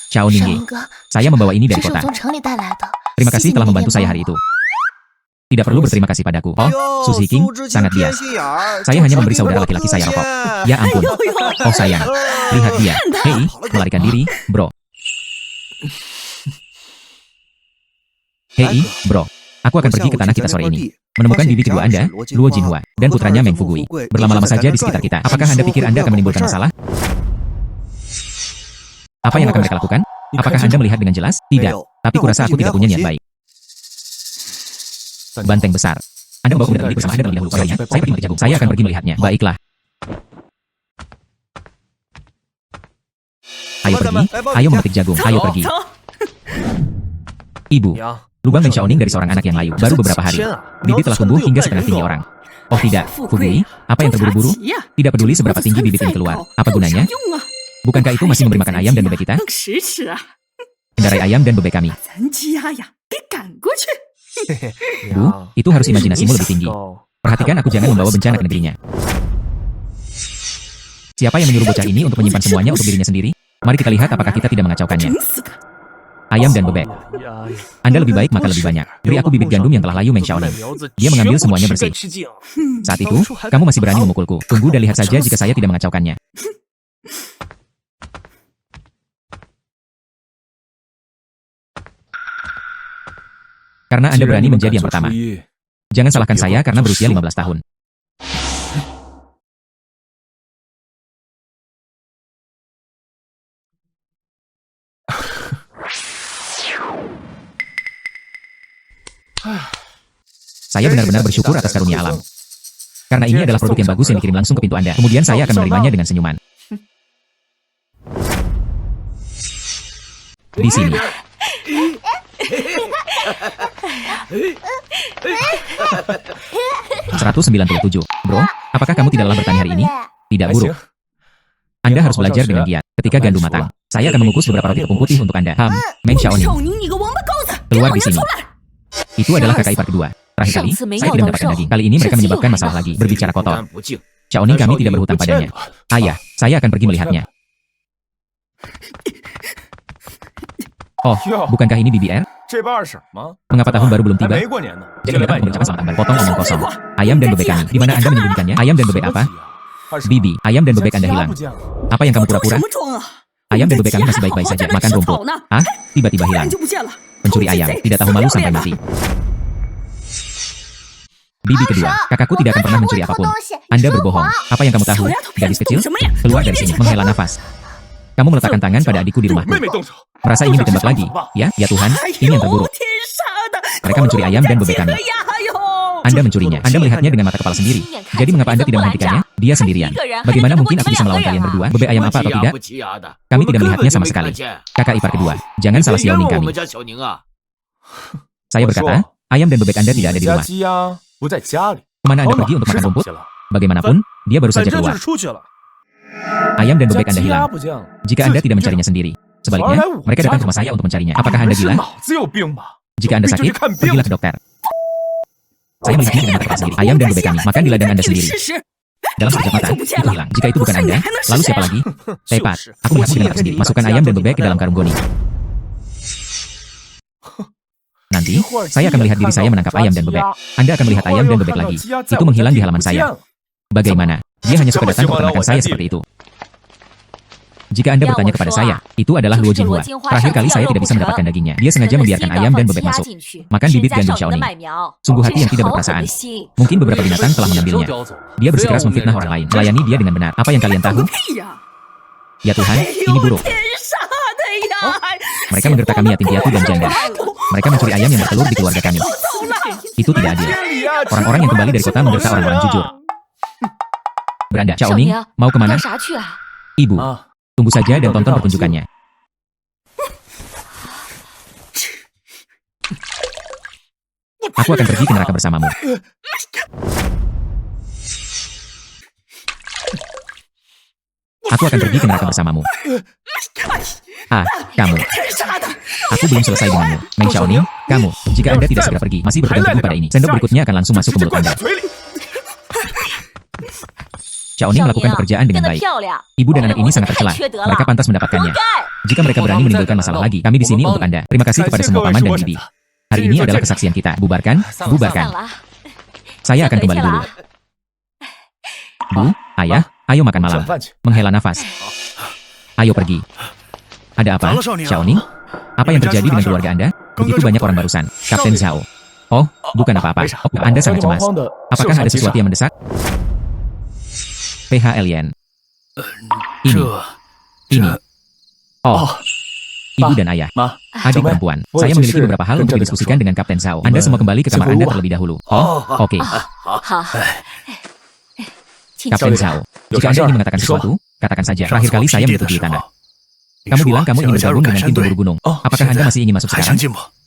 Speaker 1: Xiaoning, saya membawa ini dari kota. Terima kasih telah membantu saya hari itu. Tidak perlu berterima kasih padaku. Oh, Suzy King, sangat bias. Saya hanya memberi saudara laki-laki saya rokok. Ya ampun. Oh sayang, lihat dia. Hei, melarikan diri, bro. Hei, bro. Aku akan pergi ke tanah kita sore ini. Menemukan bibi kedua Anda, Luo Jinhua, dan putranya Meng Fugui. Berlama-lama saja di sekitar kita. Apakah Anda pikir Anda akan menimbulkan masalah? Apa yang akan mereka lakukan? Apakah Anda melihat dengan jelas? Tidak. Tapi kurasa aku tidak punya niat baik. Banteng besar. Anda membawa kuda terlebih bersama Anda terlebih dahulu. Sorenya, saya pergi memetik jagung. Saya akan pergi melihatnya. Baiklah. Ayo pergi. Ayo memetik jagung. Ayo pergi. Ibu. Lubang dan Xiaoning dari seorang anak yang layu. Baru beberapa hari. Bibit telah tumbuh hingga setengah tinggi orang. Oh tidak, Fugui. Apa yang terburu-buru? Tidak peduli seberapa tinggi bibit ini keluar. Apa gunanya? Bukankah itu masih memberi makan ayam dan bebek kita? Kendarai ayam dan bebek kami. Bu, itu harus imajinasimu lebih tinggi. Perhatikan aku jangan membawa bencana ke negerinya. Siapa yang menyuruh bocah ini untuk menyimpan semuanya untuk dirinya sendiri? Mari kita lihat apakah kita tidak mengacaukannya. Ayam dan bebek. Anda lebih baik makan lebih banyak. Beri aku bibit gandum yang telah layu Meng Xiaoning. Dia mengambil semuanya bersih. Saat itu, kamu masih berani memukulku. Tunggu dan lihat saja jika saya tidak mengacaukannya. Karena Anda berani menjadi yang pertama. Jangan salahkan saya karena berusia 15 tahun. Saya benar-benar bersyukur atas karunia alam. Karena ini adalah produk yang bagus yang dikirim langsung ke pintu Anda. Kemudian saya akan menerimanya dengan senyuman. Di sini. $197. Bro, apakah kamu tidak lelah bertani hari ini? Tidak, buruk. Anda harus belajar dengan giat. Ketika gandum matang, saya akan mengukus beberapa roti tepung putih untuk Anda. Meng Xiaoning. Keluar di sini. Itu adalah kakak ipar kedua. Terakhir kali, saya tidak mendapatkan daging. Kali ini mereka menyebabkan masalah lagi. Berbicara kotor. Xiaoning, kami tidak berhutang padanya. Ayah, saya akan pergi melihatnya. Oh, bukankah ini BBR? Mengapa tahun baru belum tiba? Jadi datang mengucapkan selamat Anda. Potong omong kosong. Ayam dan bebek kami. Di mana Anda menyembunyikannya? Ayam dan bebek apa? Bibi, ayam dan bebek Anda hilang. Apa yang kamu pura-pura? Ayam dan bebek kami masih baik-baik saja. Makan rumput. Ah, tiba-tiba hilang. Pencuri ayam, tidak tahu malu sampai mati. Bibi kedua, kakakku tidak akan pernah mencuri apapun. Anda berbohong. Apa yang kamu tahu? Gadis kecil? Keluar dari sini, menghela nafas. Kamu meletakkan tangan pada adikku di rumahku. Merasa ingin ditembak lagi? Ya Tuhan, ini yang terburuk. Mereka mencuri ayam dan bebek kami. Anda mencurinya. Anda melihatnya dengan mata kepala sendiri. Jadi mengapa Anda tidak menghentikannya? Dia sendirian. Bagaimana mungkin aku bisa melawan kalian berdua? Bebek ayam apa atau tidak? Kami tidak melihatnya sama sekali. Kakak ipar kedua, jangan salah Xiaoning kami. Saya berkata, ayam dan bebek Anda tidak ada di rumah. Kemana Anda pergi untuk makan rumput? Bagaimanapun, dia baru saja keluar. Ayam dan bebek Anda hilang. Jika Anda tidak mencarinya sendiri. Sebaliknya, mereka datang ke rumah saya untuk mencarinya. Apakah Anda gila? Jika Anda sakit, pergilah ke dokter. Saya melihatnya dengan mata kepala sendiri. Ayam dan bebek kami makan di ladang Anda sendiri. Dalam sekejap mata, itu hilang. Jika itu bukan Anda, lalu siapa lagi? Tepat, aku melihatmu dengan mata sendiri. Masukkan ayam dan bebek ke dalam karung goni. Nanti, saya akan melihat diri saya menangkap ayam dan bebek. Anda akan melihat ayam dan bebek lagi. Itu menghilang di halaman saya. Bagaimana? Dia hanya suka datang ke peternakan saya seperti itu. Jika Anda bertanya kepada saya, itu adalah Luo Jinhua. Terakhir kali saya tidak bisa mendapatkan dagingnya. Dia sengaja membiarkan ayam dan bebek masuk. Makan bibit gandum Xiaoning. Sungguh hati yang tidak berperasaan. Mungkin beberapa binatang telah mengambilnya. Dia bersikeras memfitnah orang lain. Melayani dia dengan benar. Apa yang kalian tahu? Ya Tuhan, ini buruk. Mereka menggertak kami yatim piatu dan janda. Mereka mencuri ayam yang bertelur di keluarga kami. Itu tidak adil. Orang-orang yang kembali dari kota menggertak orang-orang jujur. Beranda, Xiaoning, mau kemana? Ibu. Tunggu saja dan tonton pertunjukannya. Aku akan pergi ke neraka bersamamu. Aku akan pergi ke neraka bersamamu. Ah, kamu. Aku belum selesai denganmu. Meng Xiaoning, kamu. Jika Anda tidak segera pergi, masih berpegang teguh pada ini. Sendok berikutnya akan langsung masuk ke mulut Anda. Xiaoning melakukan pekerjaan dengan baik. Ibu dan anak ini sangat tercela. Mereka pantas mendapatkannya. Jika mereka berani menimbulkan masalah lagi, kami di sini untuk Anda. Terima kasih kepada semua paman dan bibi. Hari ini adalah kesaksian kita. Bubarkan, bubarkan. Saya akan kembali dulu. Bu, ayah, ayo makan malam. Menghela nafas. Ayo pergi. Ada apa, Xiaoning? Apa yang terjadi dengan keluarga Anda? Begitu banyak orang barusan. Kapten Zhao. Oh, bukan apa-apa. Oh, Anda sangat cemas. Apakah ada sesuatu yang mendesak? PH Alien. Ini. Oh. Ibu dan ayah. Adik perempuan. Saya memiliki beberapa hal untuk didiskusikan dengan Kapten Zhao. Anda semua kembali ke kamar Anda terlebih dahulu. Oh, oke. Kapten Zhao, jika Anda ingin mengatakan sesuatu, katakan saja. Terakhir kali saya menyetujui Anda. Kamu bilang kamu ingin bergabung dengan tim pemburu gunung. Apakah Anda masih ingin masuk sekarang?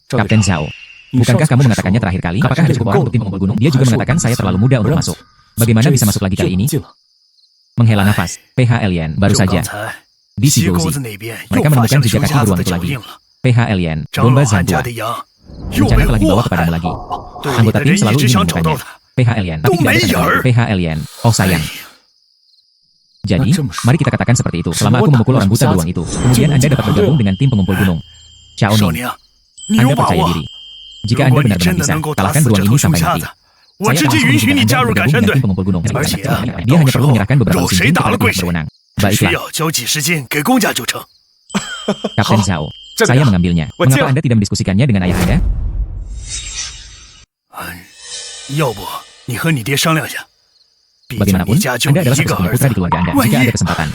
Speaker 1: Kapten Zhao, bukankah kamu mengatakannya terakhir kali? Apakah ada cukup orang untuk tim pemburu gunung? Dia juga mengatakan saya terlalu muda untuk masuk. Bagaimana bisa masuk lagi kali ini? Menghela nafas. PH Alien, baru saja. Di Shigozi, mereka menemukan jejak kaki beruang itu lagi. PH Alien, domba Zantua. Rencana telah dibawa kepadamu lagi. Anggota tim selalu ingin menemukannya. PH Alien, tapi tidak ada tanda. PH Alien, oh sayang. Jadi, mari kita katakan seperti itu. Selama aku memukul orang buta beruang itu, kemudian Anda dapat bergabung dengan tim pengumpul gunung. Xiaoning, Anda percaya diri. Jika Anda benar-benar bisa, kalahkan beruang ini sampai mati. Saya akan langsung mengizinkan Anda bergabung dengan tim pengumpul gunung. Dia hanya perlu menyerahkan beberapa mesin jin kepada pihak berwenang. Baiklah. Kapten Zhao, saya mengambilnya. Mengapa Anda tidak mendiskusikannya dengan ayah Anda? Bagaimanapun, Anda adalah satu-satunya putra di keluarga Anda. Jika ada kesempatan.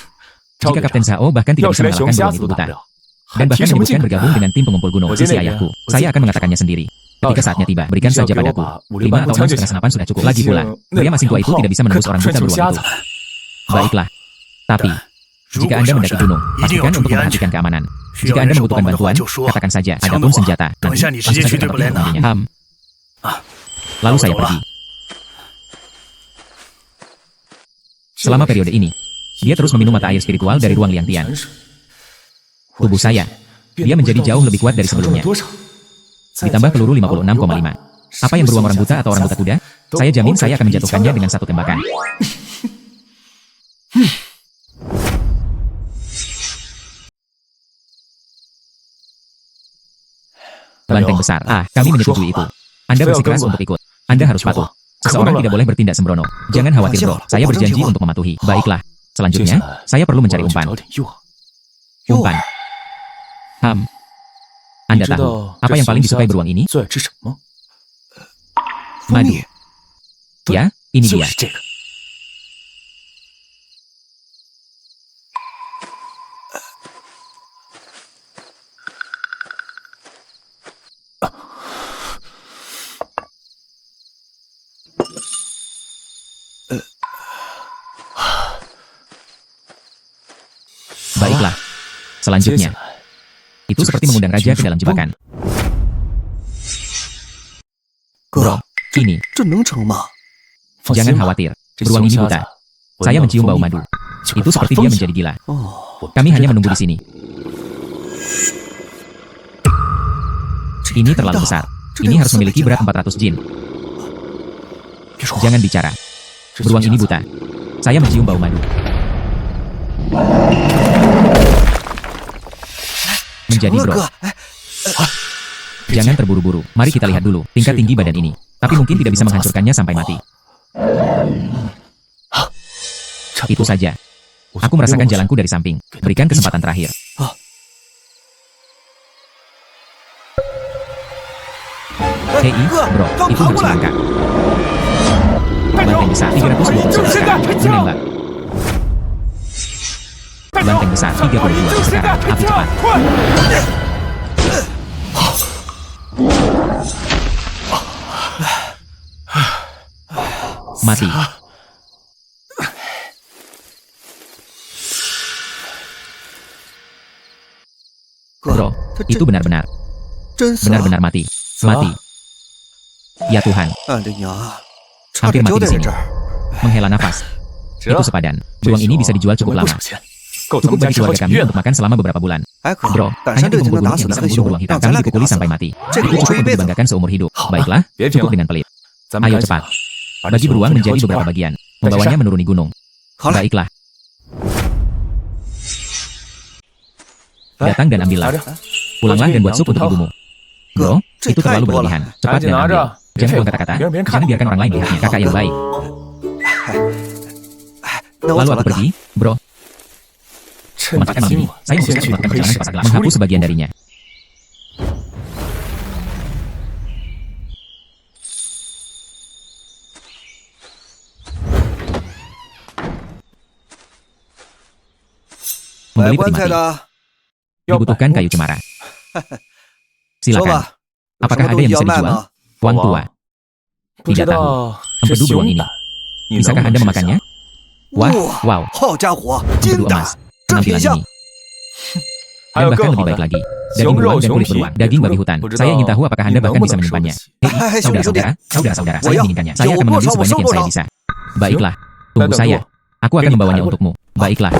Speaker 1: Jika Kapten Zhao bahkan tidak bisa mengalahkan beruang itu buta. Dan bahkan menyebutkan bergabung dengan tim pengumpul gunung sisi ayahku, saya akan mengatakannya sendiri. Ketika saatnya tiba, berikan saja padaku. 5 atau 6 setengah senapan sudah cukup. Lagi pula, pria masing tua itu tidak bisa menembus orang buta beruang itu. Baiklah. Tapi, jika Anda mendaki gunung, pastikan untuk memperhatikan keamanan. Jika Anda membutuhkan bantuan, katakan saja, adapun senjata, nanti langsung saja tangkap nantinya. Lalu saya pergi. Selama periode ini, dia terus meminum mata air spiritual dari ruang Liang Tian. Tubuh saya, dia menjadi jauh lebih kuat dari sebelumnya. Ditambah peluru 56,5. Apa yang beruang orang buta atau orang buta kuda? Saya jamin saya akan menjatuhkannya dengan satu tembakan. Banteng besar. Kami menyetujui itu. Anda bersikeras untuk ikut. Anda harus patuh. Seseorang tidak boleh bertindak sembrono. Jangan khawatir, bro. Saya berjanji untuk mematuhi. Baiklah. Selanjutnya, saya perlu mencari umpan. Umpan. Anda tahu, apa yang paling disukai beruang ini? Madu. Ya, ini dia. Baiklah. Selanjutnya, itu seperti mengundang raja ke dalam jebakan. Bro, ini. Jangan khawatir. Beruang ini buta. Saya mencium bau madu. Itu seperti dia menjadi gila. Kami hanya menunggu di sini. Ini terlalu besar. Ini harus memiliki berat 400 jin. Jangan bicara. Beruang ini buta. Saya mencium bau madu. Menjadi bro. Jangan terburu-buru. Mari kita lihat dulu tingkat tinggi badan ini. Tapi mungkin tidak bisa menghancurkannya sampai mati. Itu saja. Aku merasakan jalanku dari samping. Berikan kesempatan terakhir. Hei, bro, itu harus diangkat. Banteng besar 320 sekarang. Menembak. Banteng besar 32 sekarang. Api cepat. Mati. Bro, itu benar-benar mati. Mati. Ya Tuhan. Hampir mati di sini. Menghela nafas. Itu sepadan. Beruang ini bisa dijual cukup lama. Cukup bagi keluarga kami untuk makan selama beberapa bulan. Bro, hanya di pemburu yang bisa membunuh beruang hitam kami dipukuli sampai mati. Itu cukup untuk dibanggakan seumur hidup. Baiklah, cukup dengan pelit. Ayo cepat. Bagi beruang menjadi beberapa bagian. Membawanya menuruni gunung. Baiklah. Datang dan ambillah. Pulanglah dan buat sup untuk ibumu. Bro, itu terlalu berlebihan. Cepat dan ambil. Jangan buang kata-kata. Jangan biarkan orang lain melihatnya. Kakak yang baik. Lalu aku pergi, bro. Memanfaatkan malam ini, saya memutuskan untuk melakukan perjalanan ke pasar gelap. Menghapus sebagian darinya. Membeli peti mati. Dibutuhkan kayu cemara. Silakan. Apakah ada yang bisa dijual? Wang tua. Tidak tahu. Empedu beruang ini. Bisakah Anda memakannya? Wow. Empedu emas. Penampilan ini. Dan bahkan lebih baik lagi. Daging beruang dan kulit beruang. Daging babi hutan. Saya ingin tahu apakah Anda bahkan bisa menyimpannya. Hei, saudara-saudara. Saya menginginkannya. Saya akan mengambil sebanyak yang saya bisa. Baiklah. Tunggu saya. Aku akan membawanya untukmu. Baiklah.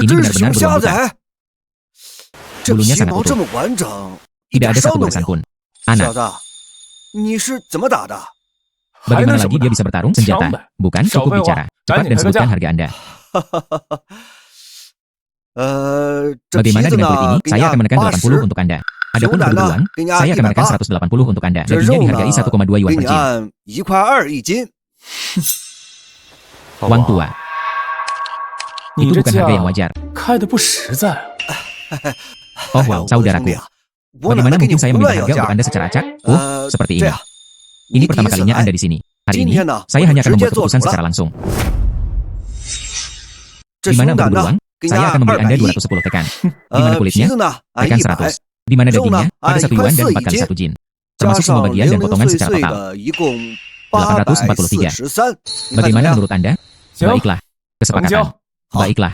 Speaker 1: Ini benar-benar beruang buta. Bulunya sangat utuh. Tidak ada satu goresan pun. Anak. Bagaimana lagi dia bisa bertarung? Senjata. Bukan, cukup bicara. Cepat dan sebutkan harga Anda. Bagaimana dengan kulit ini? Saya akan menekan 80 untuk Anda. Adapun beruang, saya akan menekan 180 untuk Anda. Dagingnya dihargai 1,2 yuan per jin. Wang tua. Itu bukan harga yang wajar. Oh wow, saudaraku. Bagaimana mungkin saya meminta harga untuk Anda secara acak? Seperti ini. Ini pertama kalinya Anda di sini. Hari ini, saya hanya akan membuat keputusan secara langsung. Di mana berburu beruang, saya akan memberi Anda 210 tekan. Di mana kulitnya, tekan 100. Di mana dagingnya, ada 1 yuan dan 4 kali 1 jin. Termasuk semua bagian dan potongan secara total. 843. Bagaimana menurut Anda? Baiklah. Kesepakatan. Baiklah.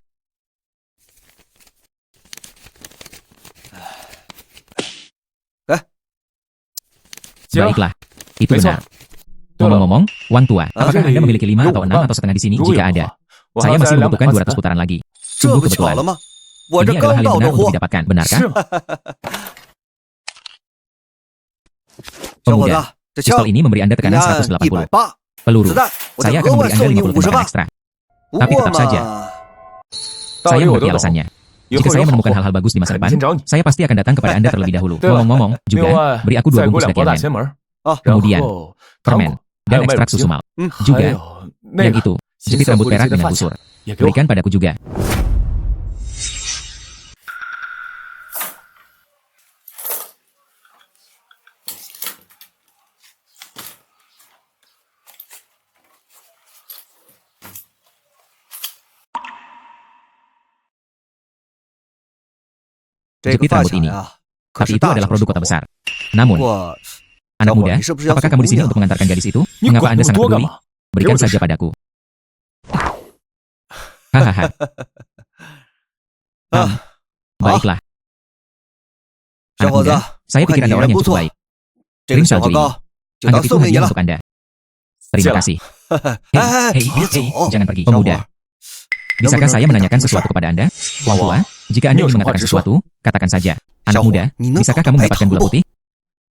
Speaker 1: Baiklah. Itu benar. Ngomong-ngomong, Wang Tua, apakah Anda memiliki 5 atau 6 atau setengah di sini? Jika ada, saya masih membutuhkan 200 putaran lagi. Sungguh kebetulan. Ini adalah hal yang benar untuk didapatkan, benarkah? Pemuda, pistol ini memberi Anda tekanan 180. Peluru, saya akan memberi Anda 50 tembakan ekstra. Tapi tetap saja, saya mengerti alasannya. Jika saya menemukan hal-hal bagus di masa depan, saya pasti akan datang kepada Anda terlebih dahulu. Ngomong-ngomong, juga, beri aku 2 bungkus dakian. Kemudian, permen, dan ekstrak susu malt. Juga, yang itu, jepit rambut perak dengan busur. Berikan padaku juga. Jepit rambut ini. Tapi itu adalah produk kota besar. Namun, anak muda, apakah kamu di sini untuk mengantarkan gadis itu? Mengapa Anda sangat peduli? Berikan saja padaku. Hahaha. Baiklah. Anak muda, saya pikir Anda orang yang cukup baik. Krim salju ini. Anggap itu hadiah untuk Anda. Terima kasih. Hei, jangan pergi. Pemuda. Bisakah saya menanyakan sesuatu kepada Anda? Wang Tua, jika Anda ingin mengatakan sesuatu, katakan saja. Anak muda, bisakah kamu mendapatkan gula putih?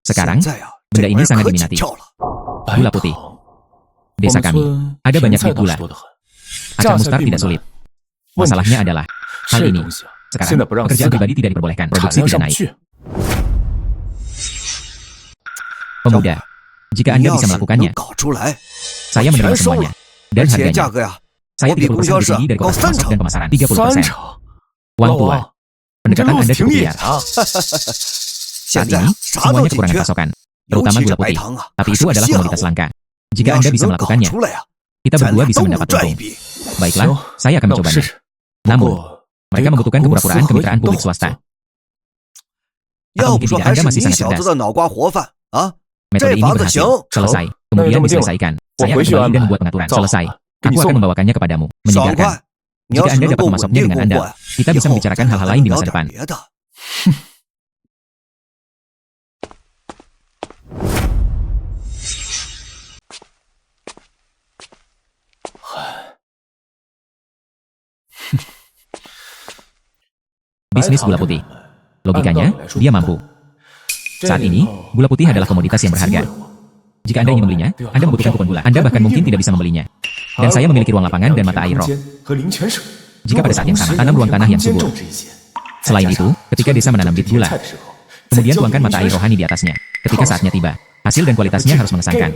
Speaker 1: Sekarang, benda ini sangat diminati. Gula putih. Desa kami, ada banyak bit gula. Acak mustar tidak sulit. Masalahnya adalah, hal ini. Sekarang, pekerjaan pribadi tidak diperbolehkan. Produksi tidak naik. Pemuda, jika Anda bisa melakukannya, saya menerima semuanya. Dan harganya. Saya 30% lebih tinggi dari kota masuk dan pemasaran. 30%. Wang Tua, pendekatan Anda cukup liar. Saat ini, semuanya kekurangan pasokan, terutama gula putih. Tapi itu adalah komoditas langka. Jika Anda bisa melakukannya, kita berdua bisa mendapat untung. Baiklah, saya akan mencobanya. Namun, mereka membutuhkan kepura-puraan kemitraan publik swasta. Atau mungkin tidak, Anda masih sangat cerdas. Metode ini berhasil. Selesai. Kemudian diselesaikan. Saya akan kembali dan membuat pengaturan. Selesai. Aku akan membawakannya kepadamu. Menyegarkan. Jika Anda dapat memasoknya dengan andal, kita bisa membicarakan hal-hal lain di masa depan. Bisnis gula putih. Logikanya, dia mampu. Saat ini, gula putih adalah komoditas yang berharga. Jika Anda ingin membelinya, Anda membutuhkan kupon gula. Anda bahkan mungkin tidak bisa membelinya. Dan saya memiliki ruang lapangan dan mata air roh. Jika pada saat yang sama, tanam ruang tanah yang subur. Selain itu, ketika desa menanam bit gula, kemudian tuangkan mata air rohani di atasnya. Ketika saatnya tiba, hasil dan kualitasnya harus mengesankan.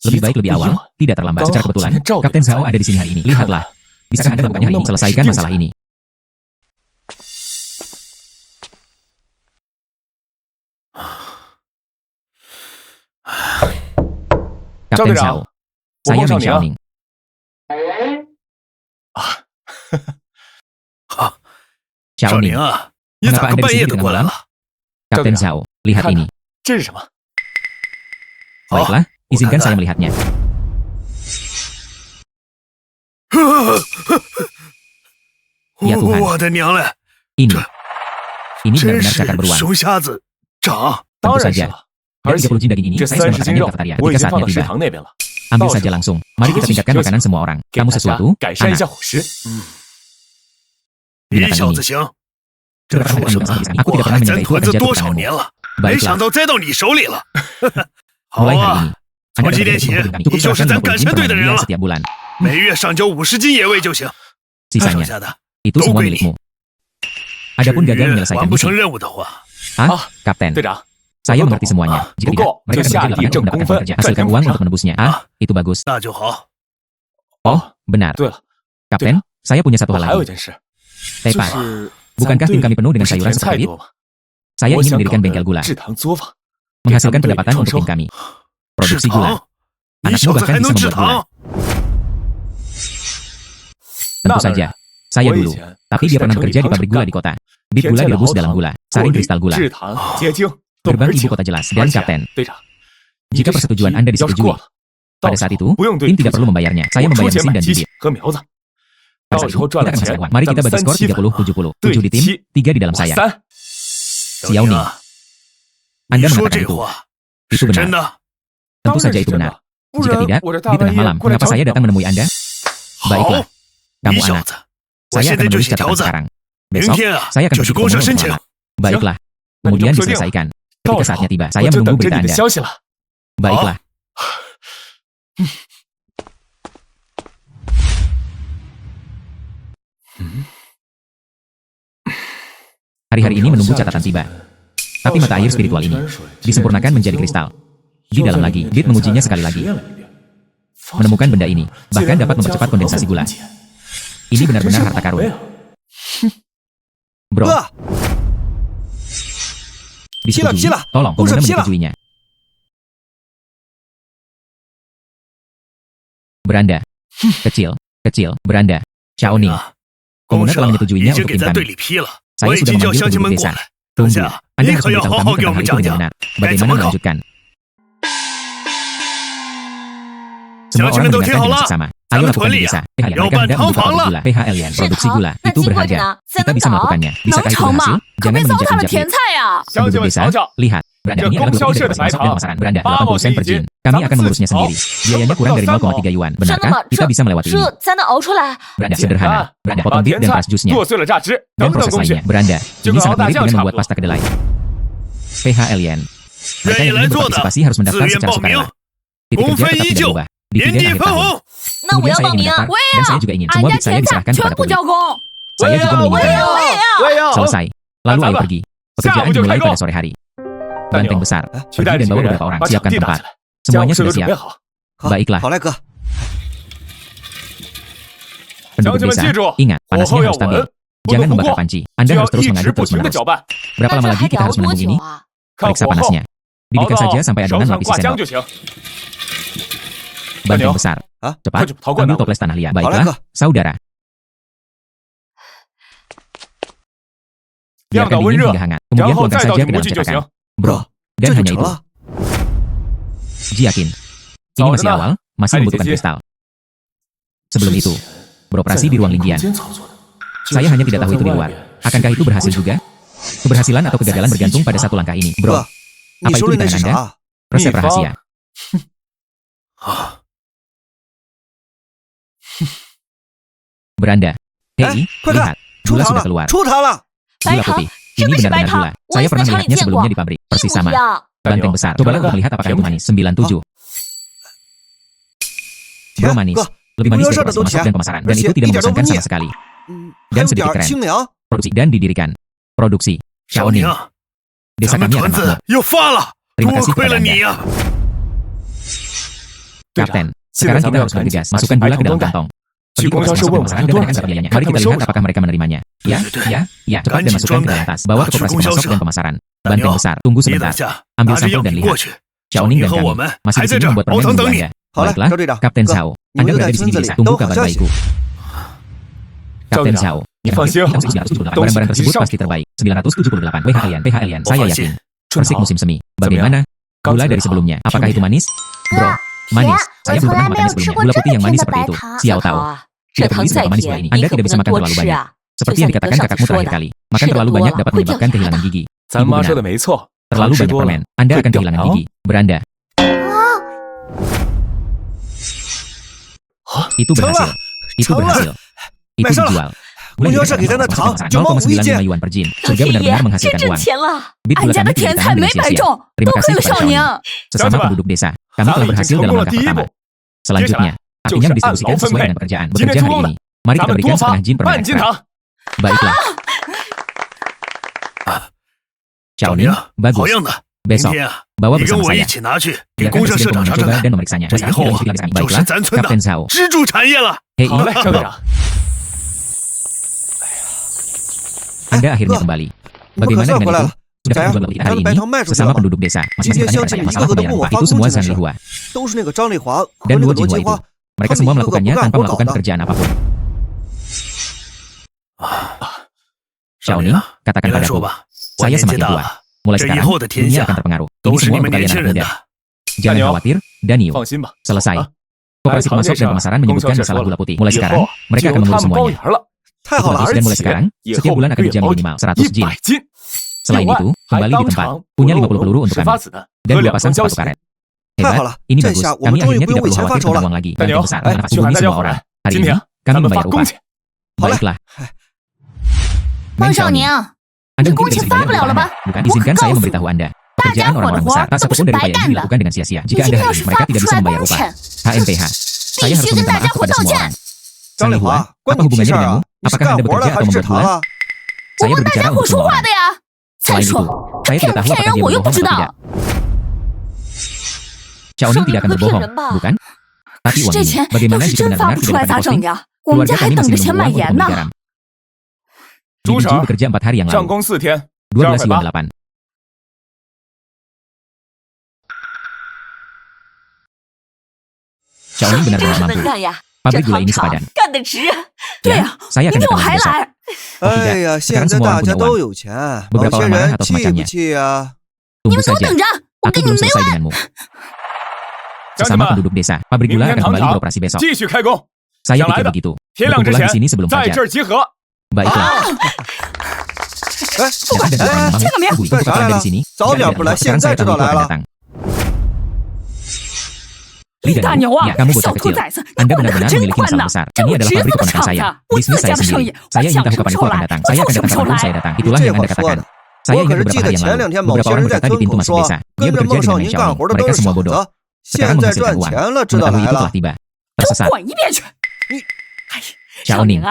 Speaker 1: Lebih baik lebih awal, tidak terlambat. Secara kebetulan, Kapten Zhao ada di sini hari ini. Lihatlah. Bisakah Anda melakukannya hari ini? Selesaikan masalah ini. Kapten Zhao, saya Meng Xiaoning. Xiaoning, mengapa Anda di sini di tengah malam? Kapten Zhao, lihat ini. Baiklah, izinkan saya melihatnya. Ya Tuhan, ini benar-benar cakar beruang. Tentu saja. Dari 30 jin daging ini, saya sudah mengatakannya di kafetaria ketika saatnya tiba. Ambil saja langsung. Mari kita tingkatkan makanan semua orang. Kamu sesuatu, anak. Binatang ini. Aku tidak pernah menyangka itu akan jatuh ke tanganmu. Baiklah. Mulai hari ini, Anda dapat menjadi cukup serahkan 50 jin per bulan setiap bulan. Sisanya, itu semua milikmu. Adapun gagal menyelesaikan misi. Kapten. Saya mengerti semuanya. Jika tidak, mereka akan bekerja di lapangan untuk mendapatkan pekerja. Hasilkan uang untuk menebusnya. Itu bagus. Oh, benar. Kapten, saya punya satu hal lagi. Tepat. Bukankah tim kami penuh dengan sayuran seperti itu? Saya ingin mendirikan bengkel gula, menghasilkan pendapatan untuk tim kami. Produksi gula. Anakmu bahkan bisa membuat gula. Tentu saja, saya dulu. Tapi dia pernah bekerja di pabrik gula di kota. Bit gula direbus dalam gula, saring kristal gula. Gerbang ibu kota jelas, dan kapten. Jika persetujuan Anda disetujui, pada saat itu, tim tidak perlu membayarnya. Saya membayar mesin dan bibit. Pada saat itu, kita akan menghasilkan uang. Mari kita bagi skor 30-70. 7 di tim, 3 di dalam saya. Xiaoning, Anda mengatakan itu. Itu benar. Tentu saja itu benar. Jika tidak, di tengah malam, mengapa saya datang menemui Anda? Baiklah. Kamu anak. Saya akan menulis catatan sekarang. Besok, saya akan pergi ke pemulung selamat. Baiklah. Kemudian diselesaikan. Ketika saatnya tiba, saya menunggu berita Anda. Baiklah. Hari-hari ini menunggu catatan tiba. Tapi mata air spiritual ini disempurnakan menjadi kristal. Di dalam lagi, Bit mengujinya sekali lagi. Menemukan benda ini, bahkan dapat mempercepat kondensasi gula. Ini benar-benar harta karun. Bro. Disetujui, tolong pemuda menyetujuinya. Beranda. Kecil, beranda. Xiaoning. Pemuda telah menyetujuinya untuk tim kami. Saya sudah memanggil penduduk desa. Tunggu, Anda harus memberitahu kami tentang hal itu benar-benar. Bagaimana melanjutkan? Semua orang mendengarkan dengan seksama. Ayo lakukan di desa. Mereka hendak membuka pabrik gula. PHLN, produksi gula. Itu berharga. Kita bisa melakukannya. Bisakah itu berhasil? Jangan menunjuk-nunjuk. Penduduk desa, lihat. Beranda ini adalah 2% dari masuk dan pemasaran. Beranda, 80 sen per jin. Kami akan mengurusnya sendiri. Biayanya kurang dari 0,3 yuan. Benarkah? Kita bisa melewati ini. Beranda, sederhana. Beranda, potong bit dan peras jusnya. Dan proses lainnya. Beranda, ini sangat mirip dengan membuat pasta kedelai. PHLN. Mereka yang ingin berpartisipasi harus mendaftar secara sukarela. Titik kerja tetap tidak berubah. Dividen akhir tahun. Kemudian saya ingin mendaftar, dan saya juga ingin semua bit saya diserahkan kepada publik. Saya juga menginginkan. Selesai. Lalu ayo pergi. Pekerjaan dimulai pada sore hari. Banteng besar, pergi dan bawa beberapa orang. Siapkan tempat. Semuanya sudah siap. Baiklah. Penduduk desa, ingat, panasnya harus stabil. Jangan membakar panci. Anda harus terus mengaduk terus-menerus. Berapa lama lagi kita harus menunggu ini? Periksa panasnya. Didihkan saja sampai adonan lapisi sendok. Banteng besar. Cepat, ambil toples tanah liat. Baiklah, saudara. Biarkan dingin hingga hangat. Kemudian tuangkan saja ke dalam cetakan. Bro, dan hanya itu. Ji yakin. Ini masih awal, masih membutuhkan kristal. Sebelum itu, beroperasi di ruang Linggian. Saya hanya tidak tahu itu di luar. Akankah itu berhasil juga? Keberhasilan atau kegagalan bergantung pada satu langkah ini. Bro, apa itu di tangan Anda? Resep rahasia. Beranda. Hei, lihat. Gula sudah keluar. Gula putih. Ini benar-benar gula. Saya pernah melihatnya sebelumnya di pabrik. Persis sama. Banteng besar. Cobalah untuk melihat apakah itu manis. 97. Bro manis. Lebih manis dari proses masuk dan pemasaran. Dan itu tidak membosankan sama sekali. Dan sedikit keren. Produksi dan didirikan. Produksi. Xiaoning. Desa kami akan makmur. Terima kasih kepada Anda. Kapten, sekarang kita harus bergegas. Masukkan gula ke dalam kantong. Pergi ke proses masuk dan pemasaran dan tanyakan berapa biayanya. Mari kita lihat apakah mereka menerimanya. Ya. Cepat dan masukkan ke dalam tas. Bawa ke koperasi pemasok dan pemasaran. Banteng besar, tunggu sebentar. Ambil sampel dan lihat. Xiaoning dan kami masih di sini membuat permen menunggu Anda. Baiklah, Kapten Xiao. Anda berada di sini di desa. Tunggu kabar baikku. Kapten Xiao. Barang-barang tersebut pasti terbaik. 978. PHLN. Saya yakin. Persik musim semi. Bagaimana? Gula dari sebelumnya. Apakah itu manis? Bro, manis. Saya belum pernah makannya sebelumnya. Gula putih yang manis seperti itu. Xiao tahu. Tidak peduli seberapa manis gula ini. Anda tidak bisa makan terlalu banyak. Seperti yang dikatakan kakakmu terakhir kali. Makan terlalu banyak dapat menyebabkan kehilangan gigi. Ibu benar. Terlalu banyak permen. Anda akan kehilangan gigi. Beranda. Itu berhasil. Itu dijual. Gula diberikan sama 0,95 yuan per jin. Surga benar-benar menghasilkan uang. Bit gula kami tidak ditanam dengan sia-sia. Terima kasih kepada Xiaoning. Sesama penduduk desa, kami telah berhasil dalam langkah pertama. Selanjutnya, apinya didistribusikan sesuai dengan pekerjaan. Bekerja hari ini. Mari kita berikan setengah jin permen ekstra. Baiklah. Xiaoning, bagus. Besok, bawa bersama saya. Biarkan Presiden Komando mencoba dan memeriksanya. Dan sekarang kita lanjutkan. Baiklah, Kapten Xiao. Hei, bro. Anda akhirnya kembali. Bagaimana dengan itu? Sudah menjual beli hari ini, sesama penduduk desa, masing-masing bertanya pada saya masalah pembayaran upah. Itu semua Zhang Lihua dan Luo Jinghua itu. Mereka semua melakukannya tanpa melakukan pekerjaan apapun. Xiaoning, katakan padaku. Saya semakin tua. Mulai sekarang, dunia akan terpengaruh. Ini semua untuk kalian anak muda. Jangan khawatir, Daniel. Selesai. Koperasi pemasok dan pemasaran menyebutkan masalah gula putih. Mulai sekarang, mereka akan mengurus semuanya. Itu bagus dan mulai sekarang, setiap bulan akan dijamin minimal 100 jin. Selain itu, kembali di tempat, punya 50 peluru untuk kami. Dan 2 pasang sepatu karet. Hebat, ini bagus. Kami akhirnya tidak perlu khawatir tentang uang lagi. Banting besar mengenai hubungi semua orang. Hari ini, kami membayar upah. Baiklah. Meng Xiaoning, Anda mungkin tidak bisa dibayar upah, bukan? Izinkan saya memberitahu Anda. Pekerjaan orang-orang besar tak satupun dari upaya ini dilakukan dengan sia-sia. Jika Anda hari ini mereka tidak bisa membayar upah. HMPH. Saya harus meminta maaf kepada semua orang. Zhang Lihua, apa hubungannya denganmu? Apakah Anda bekerja atau membuat gula? Saya berbicara untuk semua orang. Selain itu, saya tidak tahu apakah dia berbohong atau tidak. Xiaoning tidak akan berbohong, bukan? Tapi uang ini, bagaimana jika benar-benar tidak dapat diposting? Keluarga kami masih menunggu uang untuk membeli garam. Biji bekerja 4 hari yang lalu. 12 yuan 8. Xiaoning benar-benar mampu. Pabrik gula ini sepadan. Ya, saya akan datang besok. Oh tidak, sekarang semua orang punya uang. Beberapa orang marah atau semacamnya. Tunggu saja, aku belum selesai denganmu. Sesama penduduk desa, pabrik gula akan kembali beroperasi besok. Saya pikir begitu. Berkumpullah di sini sebelum fajar. Baiklah. Tunggu, kapan Anda di sini? Sekarang saya tahu itu akan datang. Ya, kamu bocah kecil. Anda benar-benar memiliki masalah besar. Ini adalah pabrik keponakan saya. Bisnis saya sendiri. Saya ingin tahu kapan itu akan datang. Saya akan datang kapanpun saya datang. Itulah yang Anda katakan. Saya ingat beberapa hari yang lalu, beberapa orang berkata di pintu masuk desa. Dia bekerja dengan Meng Xiaoning. Mereka semua bodoh. Sekarang menghasilkan uang. Mengetahui itu telah tiba. Tersesat. Xiaoning,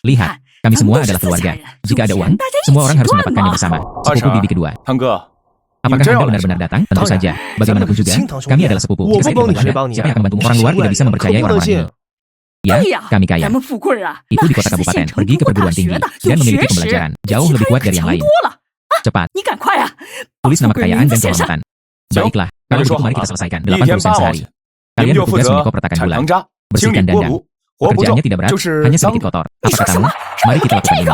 Speaker 1: lihat. Kami semua adalah keluarga. Jika ada uang, semua orang harus mendapatkannya bersama. Sepupu bibi kedua. Apakah Anda benar-benar datang? Tentu saja. Bagaimanapun juga, kami adalah sepupu. Jika saya tidak membantu Anda, siapa yang akan membantu? Orang luar tidak bisa mempercayai orang-orang ini. Ya, kami kaya. Itu di kota kabupaten, pergi ke perguruan tinggi, dan memiliki pembelajaran jauh lebih kuat dari yang lain. Cepat. Tulis nama kekayaan dan kehormatan. Baiklah, kalau begitu mari kita selesaikan. 80 sen sehari. Kalian bertugas menyekop retakan gula, bersihkan dandang. Pekerjaannya tidak berat, hanya sedikit kotor. Apa katamu? Mari kita lakukan ini.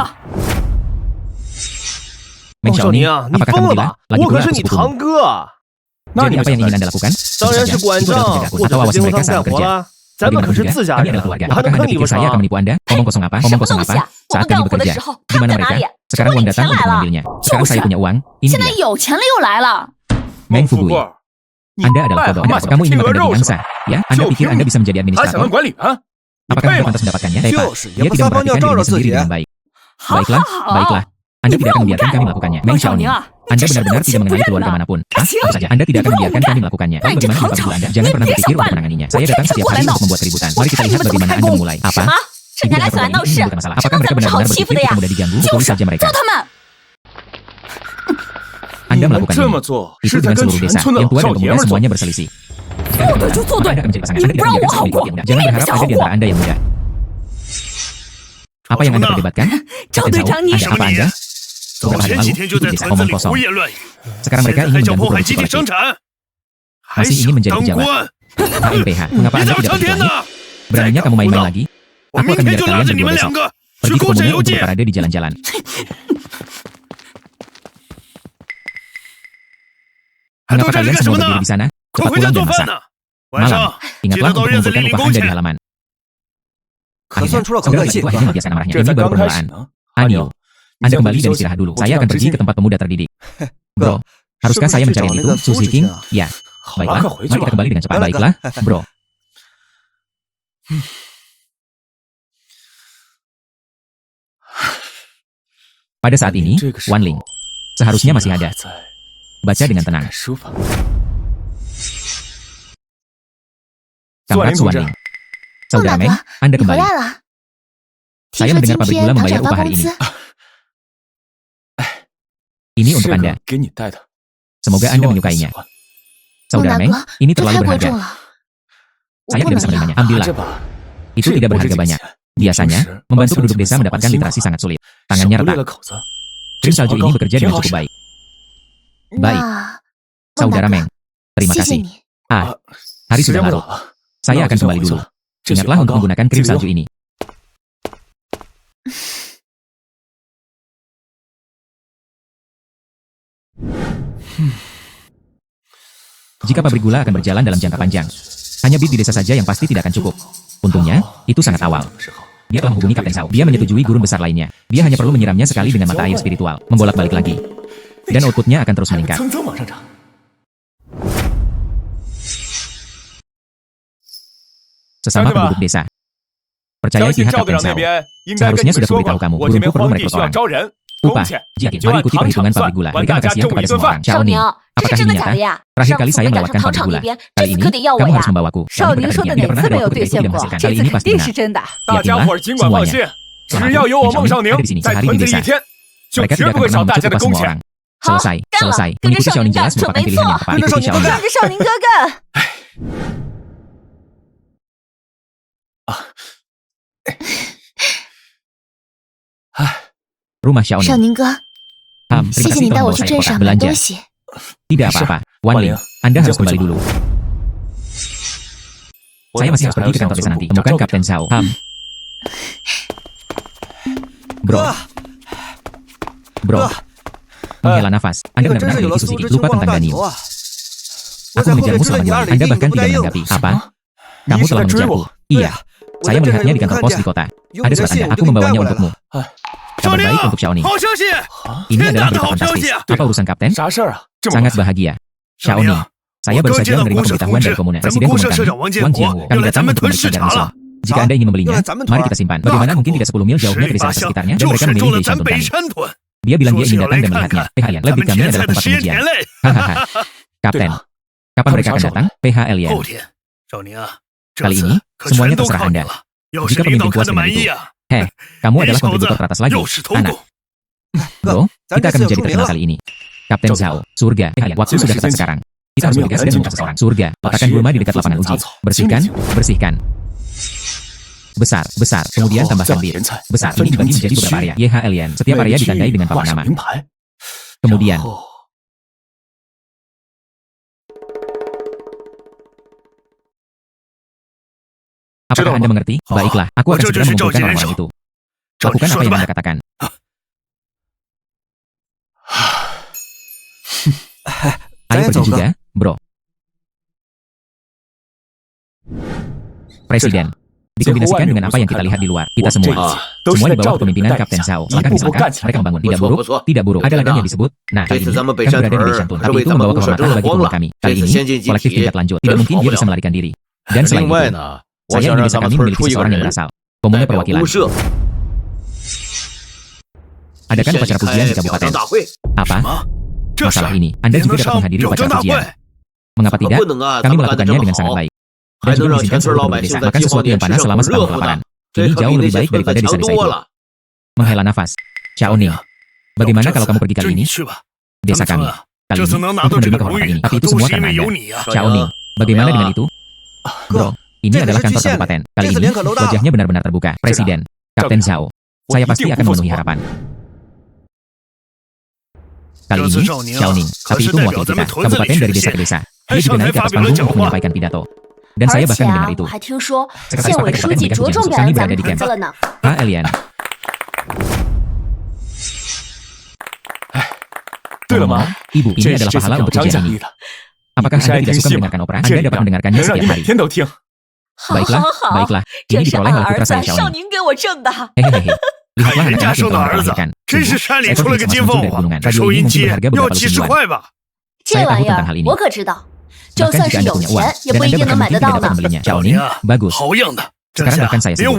Speaker 1: Meng Xiaoning, apakah kamu gila? Lagi pula aku sepupumu. Jadi apa yang ingin Anda lakukan? Tentu saja, ikut dalam kerjaku, atau awasi mereka saat bekerja. Bagaimanapun juga, kami adalah keluarga. Apakah Anda pikir saya akan menipu Anda? Omong kosong apa? Omong kosong apa? Saat kami bekerja. Di mana mereka? Sekarang uang datang untuk mengambilnya. Sekarang saya punya uang, ini dia. Meng Fugui, Anda adalah bodoh. Kamu ingin makan daging angsa? Ya, Anda pikir Anda bisa menjadi administrator? Apakah Anda pantas mendapatkannya? Hebat. Dia tidak memperhatikan dirinya sendiri dengan baik. Baiklah, baiklah. Anda tidak akan membiarkan kami melakukannya. Meng Xiaoning, Anda benar-benar tidak mengenali keluarga manapun. Apa saja, Anda tidak akan membiarkan kami melakukannya. Lalu bagaimana dengan gula Anda? Jangan pernah berpikir untuk menanganinya. Saya datang setiap hari untuk membuat keributan. Mari kita lihat bagaimana Anda memulai. Apa? Ibu dan perempuan ini bukan masalah. Apakah mereka benar-benar berpikir kita mudah diganggu? Pukuli saja mereka. Anda melakukan ini. Itu dengan seluruh desa. Yang tua dan pemuda semuanya berselisih. Jika Anda menang, maka Anda akan menjadi pasangan. Anda tidak membiarkan seorang yang muda. Jangan berharap ada di antara Anda yang muda. Apa yang Anda perdebatkan? Kapten Zhao, ada apa Anda? Beberapa hari lalu, itu desa omong kosong. Sekarang mereka ingin mengganggu produksi kolektif. Masih ingin menjadi pejabat. HMPH, mengapa Anda tidak berani? Beraninya kamu main-main lagi? Aku akan biar kalian berdua besok. Pergi ke komunnya untuk berparade di jalan-jalan. Mengapa kalian semua berdiri di sana? Cepat pulang dan masak. Malam, ingatlah untuk mengumpulkan upah Anda di halaman. Akhirnya, segera itu akhirnya membiasakan marahnya. Ini baru permulaan. Anil, Anda kembali dan istirahat dulu. Saya akan pergi ke tempat pemuda terdidik. Bro, haruskah saya mencari itu? Suzy King? Ya. Baiklah, mari kita kembali dengan cepat. Baiklah, bro. Pada saat ini, Wan Ling seharusnya masih ada. Baca dengan tenang. Kamrat Wan Ling. Saudara Meng, Anda kembali. Saya mendengar pabrik gula membayar upah hari ini. Ini untuk Anda. Semoga Anda menyukainya. Saudara Meng, ini terlalu berharga. Saya tidak bisa menerimanya. Ambillah. Itu tidak berharga banyak. Biasanya, membantu penduduk desa mendapatkan literasi sangat sulit. Tangannya retak. Krim salju ini bekerja dengan cukup baik. Baik. Saudara Meng. Terima kasih. Hari sudah larut. Saya akan kembali dulu. Ingatlah untuk menggunakan krim salju ini. Jika pabrik gula akan berjalan dalam jangka panjang, hanya bit di desa saja yang pasti tidak akan cukup. Untungnya, itu sangat awal. Dia telah menghubungi Kapten Zhao. Dia menyetujui gurun besar lainnya. Dia hanya perlu menyiramnya sekali dengan mata air spiritual, membolak-balik lagi. Dan outputnya akan terus meningkat. Sesama penduduk desa. Percaya pihak Kapten Zhao. Seharusnya sudah memberitahu kamu, gurunku perlu merekrut orang. Upah, yakin, mari ikuti perhitungan pabrik gula. Berikan makan siang kepada semua orang. Xiao Ning, apakah ini nyata? Terakhir kali saya melewatkan pabrik gula. Kali ini, kamu harus membawaku. Kamu berkata tidak pernah ada waktu ketika itu tidak menghasilkan. Kali ini pasti benar. Yakinlah, semuanya. Selama aku, ada di sini sehari di desa. Mereka tidak akan pernah mencukupi semua orang. Selesai. Mengikuti Xiao Ning jelas merupakan pilihan yang tepat. Ikuti Xiao Ning. Rumah Xiao Ning. Terima kasih telah membawa saya ke kota belanja. Tidak apa-apa, Wan Ling, Anda harus kembali dulu. Saya masih harus pergi ke kantor desa nanti. Temukan Kapten Zhao. Bro. Menghela nafas. Anda benar-benar memiliki Susiki. Lupa tentang Daniel. Aku mengejarmu selama 5 menit. Anda bahkan tidak menanggapi. Apa? Kamu telah mengejarku. Iya. Saya melihatnya di kantor pos di kota. Ada surat Anda. Aku membawanya untukmu. Kabar baik untuk Xiao Ning. Ini adalah berita fantastis. Apa urusan Kapten? Sangat bahagia. Xiao Ning, saya baru saja menerima pemberitahuan dari Komune. Presiden Komune kami, Wang Jianwu. Kami datang untuk membeli darah musuh. Jika Anda ingin membelinya, mari kita simpan. Bagaimana mungkin tidak 10 mil jauhnya ke desa-desa sekitarnya dan mereka memilih Bei Shantun kami. Dia bilang dia ingin datang dan melihatnya. PH lebih kami adalah tempat pengujian. Hahaha. Kapten, kapan mereka akan datang? PH Lian. Kali ini, semuanya terserah Anda. Jika pemimpin puas dengan itu. Kamu adalah kontributor teratas lagi, anak. Bro, kita akan menjadi terkenal kali ini. Kapten Zhao, surga. Waktu sudah tepat sekarang. Kita harus bergegas dan membuka seseorang. Surga, letakkan gulma di dekat lapangan uji. Bersihkan. Besar. Kemudian tambahkan bit. Besar ini dibagi menjadi beberapa area. YH Lian. Setiap area ditandai dengan papan nama. Kemudian, apakah Anda mengerti? Baiklah, aku akan segera mengumpulkan orang-orang itu. Lakukan apa yang Anda katakan. Ayo pergi juga, bro. Presiden, dikombinasikan dengan apa yang kita lihat di luar. Kita semua di bawah kepemimpinan Kapten Zhao. Langkah mereka membangun. Tidak buruk. Ada ladang yang disebut. Nah, kali ini, kami berada di Bei Shantun. Tapi itu membawa kehormatan bagi kumpulan kami. Kali ini, kolektif tingkat lanjut. Tidak mungkin dia bisa melarikan diri. Dan selain itu, saya ingin desa kami memiliki seseorang yang berasal. Komune perwakilan. Adakan upacara pujian di kabupaten. Apa? Masalah ini, Anda juga dapat menghadiri upacara pujian. Mengapa tidak? Kami melakukannya dengan sangat baik. Dan juga mengizinkan seluruh penduduk desa makan sesuatu yang panas selama setahun kelaparan. Ini jauh lebih baik daripada desa-desa itu. Menghela nafas. Xiao Ning, bagaimana kalau kamu pergi kali ini? Desa kami. Kali ini, untuk menerima kehormatan ini. Tapi itu semua karena Anda. Xiao Ning, bagaimana dengan itu? Bro, ini adalah kantor kabupaten. Kali ini, wajahnya benar-benar terbuka. Presiden, Kapten Zhao, saya pasti akan memenuhi harapan. Kali ini, Xiao Ning, tapi itu mewakili kita, kabupaten dari desa ke desa. Dia juga naik ke atas panggung untuk menyampaikan pidato. Dan saya bahkan mendengar itu. Sekretaris Partai Kabupaten memberikan ujian musuh. Kami berada di camp. Lian. Ibu, ini adalah pahala untuk ujian ini. Apakah Anda tidak suka mendengarkan opera? Anda dapat mendengarkannya setiap hari. Baiklah. Ini diperoleh oleh putra saya Xiao Ning. Hehehe. Lihatlah anak-anak yang telah melahirkan. Ekor milik sama muncul dari gunungan. Radio ini mungkin berharga beberapa lusin yuan. Saya tahu tentang hal ini. Bahkan jika Anda punya uang, dan Anda bahkan mungkin tidak dapat membelinya. Xiao Ning, bagus. Sekarang bahkan saya sibuk.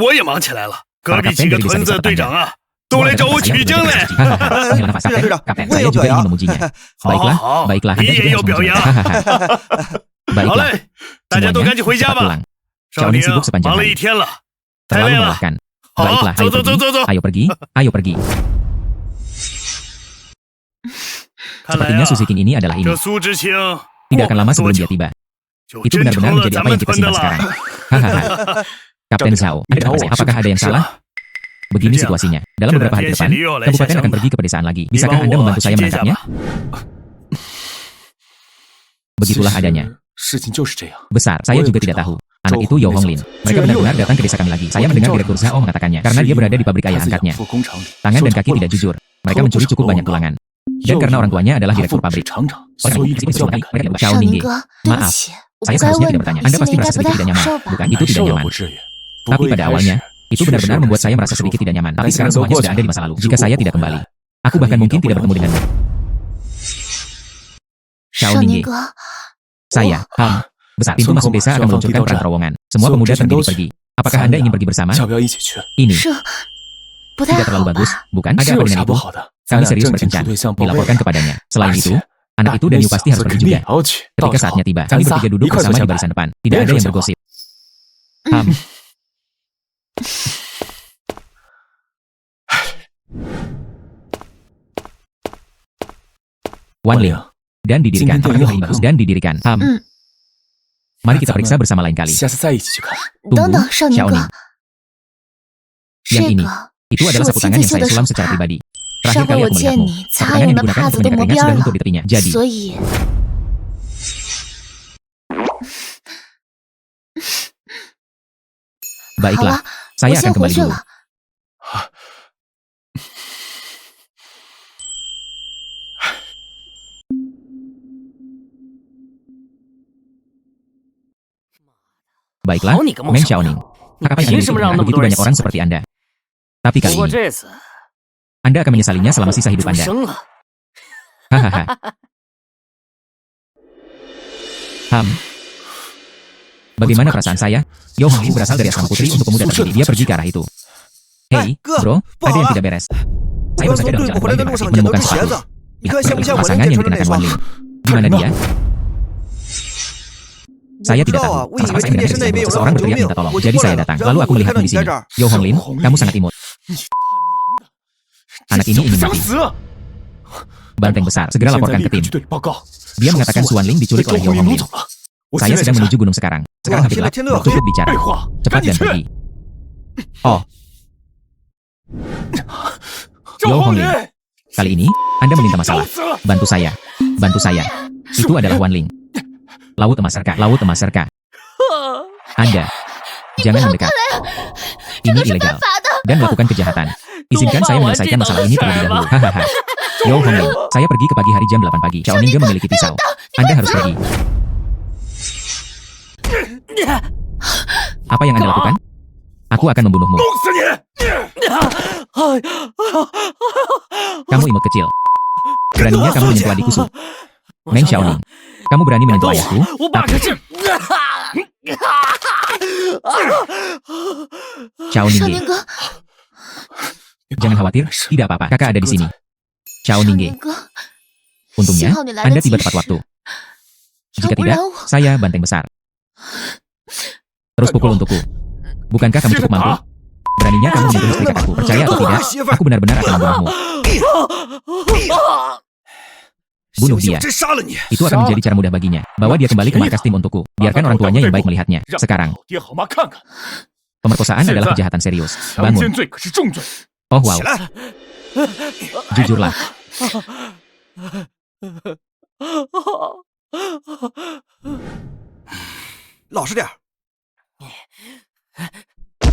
Speaker 1: Para kapten dari desa-desa tetangga. Menghela nafas, Kapten. Saya juga ingin memujinya. Baiklah. Anda juga harus memujinya. Baiklah. Semuanya, cepat pulang. Xiao Ning sibuk sepanjang hari. Terlalu melelahkan. Baiklah, ayo pergi. Sepertinya Susi King ini adalah ini. Tidak akan lama sebelum dia tiba. Itu benar-benar menjadi apa yang kita simpan sekarang. Hahaha. Kapten Zhao, apakah ada yang salah? Begini situasinya. Dalam beberapa hari ke depan, kabupaten akan pergi ke pedesaan lagi. Bisakah Anda membantu saya menangkapnya? Begitulah adanya. Besar, saya juga tidak tahu. Anak itu Yao Honglin. Mereka benar-benar datang ke desa kami lagi. Saya mendengar Direktur Zhao mengatakannya, karena dia berada di pabrik ayah angkatnya. Tangan dan kaki tidak jujur. Mereka mencuri cukup banyak tulangan. Dan karena orang tuanya adalah direktur pabrik. Xiao Ningge, maaf. Saya seharusnya tidak bertanya. Anda pasti merasa sedikit tidak nyaman. Bukan, itu tidak nyaman. Tapi pada awalnya, itu benar-benar membuat saya merasa sedikit tidak nyaman. Tapi sekarang semuanya sudah ada di masa lalu. Jika saya tidak kembali, aku bahkan mungkin tidak bertemu denganmu. Xiao Ningge. Saya, besar. Pintu masuk desa akan meluncurkan perang terowongan. Semua pemuda terdiri pergi. Apakah Anda ingin pergi bersama? Ini tidak terlalu bagus, bukan? Ada apa dengan itu? Kami serius berkencan. Dilaporkan kepadanya. Selain itu, anak itu dan Yu pasti harus pergi juga. Ketika saatnya tiba, kami bertiga duduk bersama di barisan depan. Tidak ada yang bergosip. Wanling. Dan didirikan. Dan didirikan. Mari kita periksa bersama lain kali. Tunggu, Xiaoning. Yang ini, itu adalah sapu tangan yang saya sulam secara pribadi. Terakhir kali aku melihatmu, sapu tangan yang digunakan untuk menyekat keringat sudah luntur di tepinya. Jadi, baiklah, saya akan kembali dulu. Baiklah, Meng Xiaoning. Apa yang ingin begitu banyak orang seperti Anda? Tapi kali ini, Anda akan menyesalinya selama sisa hidup Anda. Hahaha. Bagaimana perasaan saya? Yao Honglin berasal dari asrama putri untuk pemuda terpilih. Dia pergi ke arah itu. Hei, bro, ada yang tidak beres. Saya baru saja dalam jalan kembali dari arah menemukan sesuatu. Pasangan yang dikenakan Wanling. Di mana dia? Saya tidak tahu. Sama saya mendengar seseorang berteriak minta tolong. Jadi saya datang. Lalu aku melihatmu di sini. Yao Honglin, kamu sangat imut. Anak ini ingin mati. Banteng besar, segera laporkan ke tim. Dia mengatakan Su Wanling diculik oleh Yao Honglin. Saya sedang menuju gunung sekarang. Sekarang hampir gelap. Cukup bicara. Cepat dan pergi. Oh. Yao Honglin. Kali ini, Anda meminta masalah. Bantu saya. Bantu saya. Itu adalah Wanling. Laut emas serka. Laut emas serka. Anda. Jangan mendekat. Ini ilegal. Dan melakukan kejahatan. Izinkan saya menyelesaikan masalah ini terlebih dahulu. Hahaha. Yao Honglin, saya pergi ke pagi hari jam 8 pagi. Xiao Ningge memiliki pisau. Anda harus pergi. Apa yang Anda lakukan? Aku akan membunuhmu. Kamu imut kecil. Beraninya kamu menyentuh adikku Su. Meng Xiaoning, kamu berani menyentuh ayahku? Xiao Ningge. Jangan khawatir, tidak apa-apa. Kakak ada di sini. Xiao Ningge. Untungnya, Anda tiba tepat waktu. Jika tidak, saya banteng besar. Terus pukul untukku. Bukankah kamu cukup mampu? Beraninya kamu menyentuh istri kakakku. Percaya atau tidak, aku benar-benar akan membunuhmu. Bunuh dia. Itu akan menjadi cara mudah baginya. Bawa dia kembali ke markas tim untukku. Biarkan orang tuanya yang baik melihatnya. Sekarang. Pemerkosaan adalah kejahatan serius. Bangun. Oh wow. Jujurlah.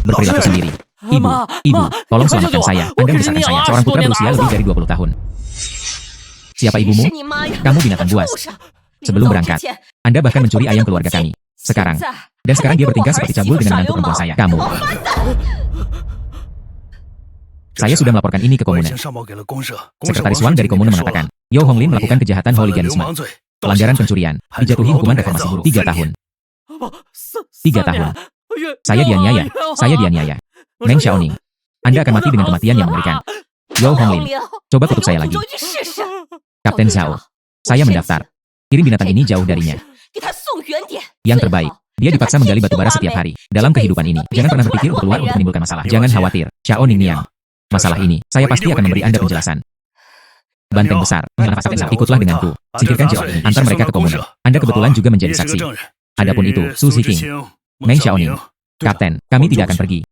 Speaker 1: Berperilaku sendiri. Ibu, tolong selamatkan saya. Anda membesarkan saya, seorang putra berusia lebih dari 20 tahun. Siapa ibumu? Kamu binatang buas. Sebelum berangkat, Anda bahkan mencuri ayam keluarga kami. Sekarang. Dan sekarang dia bertingkah seperti cabul dengan menantu perempuan saya. Kamu. Saya sudah melaporkan ini ke komune. Sekretaris Wang dari komune mengatakan, Yao Honglin melakukan kejahatan hooliganisme. Pelanggaran pencurian, dijatuhi hukuman reformasi guru 3 tahun. 3 tahun. Saya dianiaya. Meng Xiaoning, Anda akan mati dengan kematian yang mengerikan. Yao Honglin, coba kutuk saya lagi. Kapten Zhao, saya mendaftar. Kirim binatang ini jauh darinya. Yang terbaik, dia dipaksa menggali batu bara setiap hari. Dalam kehidupan ini, jangan pernah berpikir untuk keluar untuk menimbulkan masalah. Jangan khawatir, Xiao Ningniang. Masalah ini, saya pasti akan memberi Anda penjelasan. Banteng besar, ikutlah denganku. Singkirkan Xiao ini, antar mereka ke komune. Anda kebetulan juga menjadi saksi. Adapun itu, Su Ziqing, Meng Xiaoning, Kapten, kami tidak akan pergi.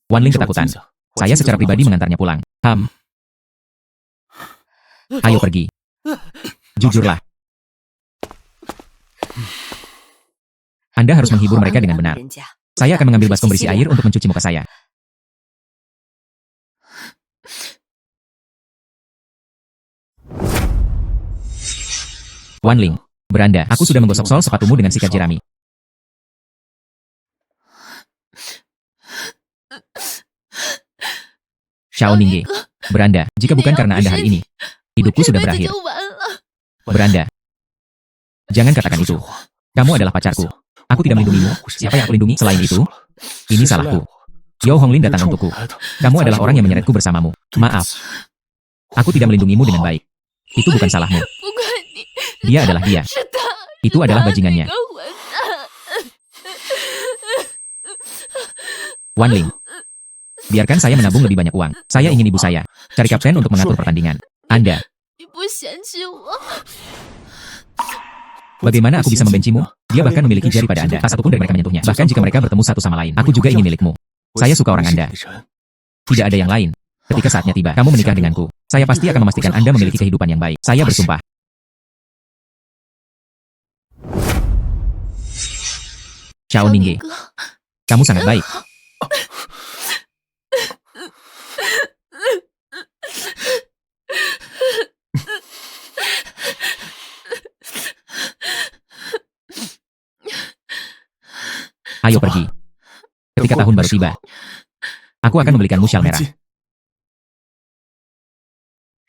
Speaker 1: Wanling ketakutan. Saya secara pribadi mengantarnya pulang. Ayo pergi. Jujurlah. Anda harus menghibur mereka dengan benar. Saya akan mengambil baskom berisi air untuk mencuci muka saya. Wan Ling, beranda, aku sudah menggosok sol sepatumu dengan sikat jerami. Xiao Ningge, beranda, jika bukan karena Anda hari ini, hidupku sudah berakhir. Beranda, jangan katakan itu. Kamu adalah pacarku. Aku tidak melindungimu. Siapa yang aku lindungi selain itu? Ini salahku. Yao Honglin datang untukku. Kamu adalah orang yang menyeretku bersamamu. Maaf. Aku tidak melindungimu dengan baik. Itu bukan salahmu. Dia adalah dia. Itu adalah bajingannya. Wan Ling, biarkan saya menabung lebih banyak uang. Saya ingin ibu saya cari kapten untuk mengatur pertandingan. Anda. Bagaimana aku bisa membencimu? Dia bahkan memiliki jari pada Anda. Tak satupun dari mereka menyentuhnya. Bahkan jika mereka bertemu satu sama lain. Aku juga ingin milikmu. Saya suka orang Anda. Tidak ada yang lain. Ketika saatnya tiba, kamu menikah denganku. Saya pasti akan memastikan Anda memiliki kehidupan yang baik. Saya bersumpah. Xiao Ningge, kamu sangat baik. Ayo pergi. Ketika tahun baru tiba, aku akan membelikanmu syal merah.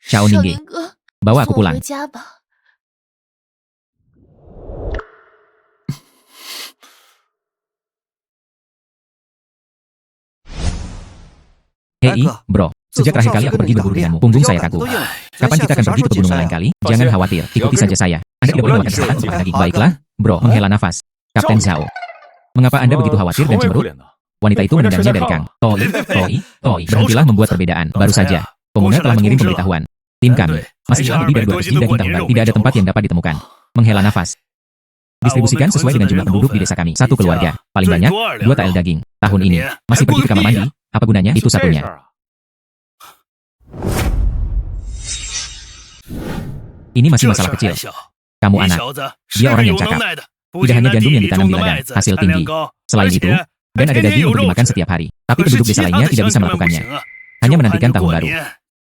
Speaker 1: Xiao Ningge, bawa aku pulang. Hei, bro. Sejak terakhir kali aku pergi berburu denganmu, punggung saya kaku. Kapan kita akan pergi ke pegunungan lain kali? Jangan khawatir, ikuti saja saya. Anda tidak boleh memakan kesempatan untuk makan daging. Baiklah, bro, menghela nafas. Kapten Zhao. Mengapa Anda begitu khawatir dan cemberut? Wanita itu menendangnya dari Kang. Toi, berhentilah membuat perbedaan. Baru saja, Komuna telah mengirim pemberitahuan. Tim kami masih hilang lebih dari 200 jin daging tahun baru. Tidak ada tempat yang dapat ditemukan. Menghela nafas. Distribusikan sesuai dengan jumlah penduduk di desa kami. Satu keluarga, paling banyak 2 tael daging. Tahun ini masih pergi ke kamar mandi. Apa gunanya? Itu satunya. Ini masih masalah kecil. Kamu anak. Dia orang yang cakap. Tidak hanya gandum yang ditanam di ladang, hasil tinggi. Selain itu, dan ada daging untuk dimakan setiap hari. Tapi penduduk desa lainnya tidak bisa melakukannya. Hanya menantikan tahun baru.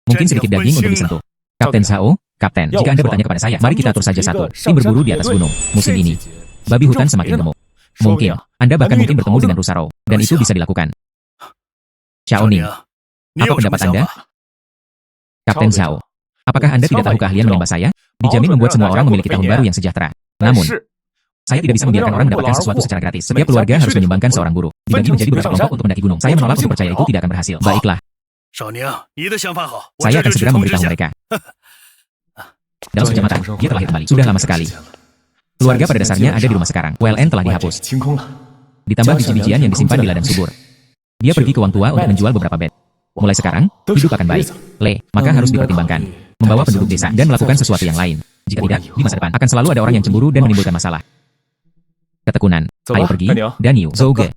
Speaker 1: Mungkin sedikit daging untuk disentuh. Kapten Zhao, Kapten, jika Anda bertanya kepada saya, mari kita atur saja satu. Tim berburu di atas gunung. Musim ini, babi hutan semakin gemuk. Mungkin, Anda bahkan mungkin bertemu dengan rusa Rao. Dan itu bisa dilakukan. Xiao Ning, apa pendapat Anda? Kapten Zhao, apakah Anda tidak tahu keahlian menembak saya? Dijamin membuat semua orang memiliki tahun baru yang sejahtera. Namun, saya tidak bisa membiarkan orang mendapatkan sesuatu secara gratis. Setiap keluarga harus menyumbangkan seorang buruh. Dibagi menjadi beberapa kelompok untuk mendaki gunung. Saya menolak untuk percaya itu tidak akan berhasil. Baiklah. Saya akan segera memberitahu mereka. Dalam sekejap mata, dia telah kembali. Sudah lama sekali. Keluarga pada dasarnya ada di rumah sekarang. WLN telah dihapus. Ditambah biji-bijian yang disimpan di ladang subur. Dia pergi ke Wang Tua untuk menjual beberapa bed. Mulai sekarang, hidup akan baik. Maka harus dipertimbangkan. Membawa penduduk desa dan melakukan sesuatu yang lain. Jika tidak, di masa depan akan selalu ada orang yang cemburu dan menimbulkan masalah. Ketekunan. Ayo pergi, Daniel, Zouge.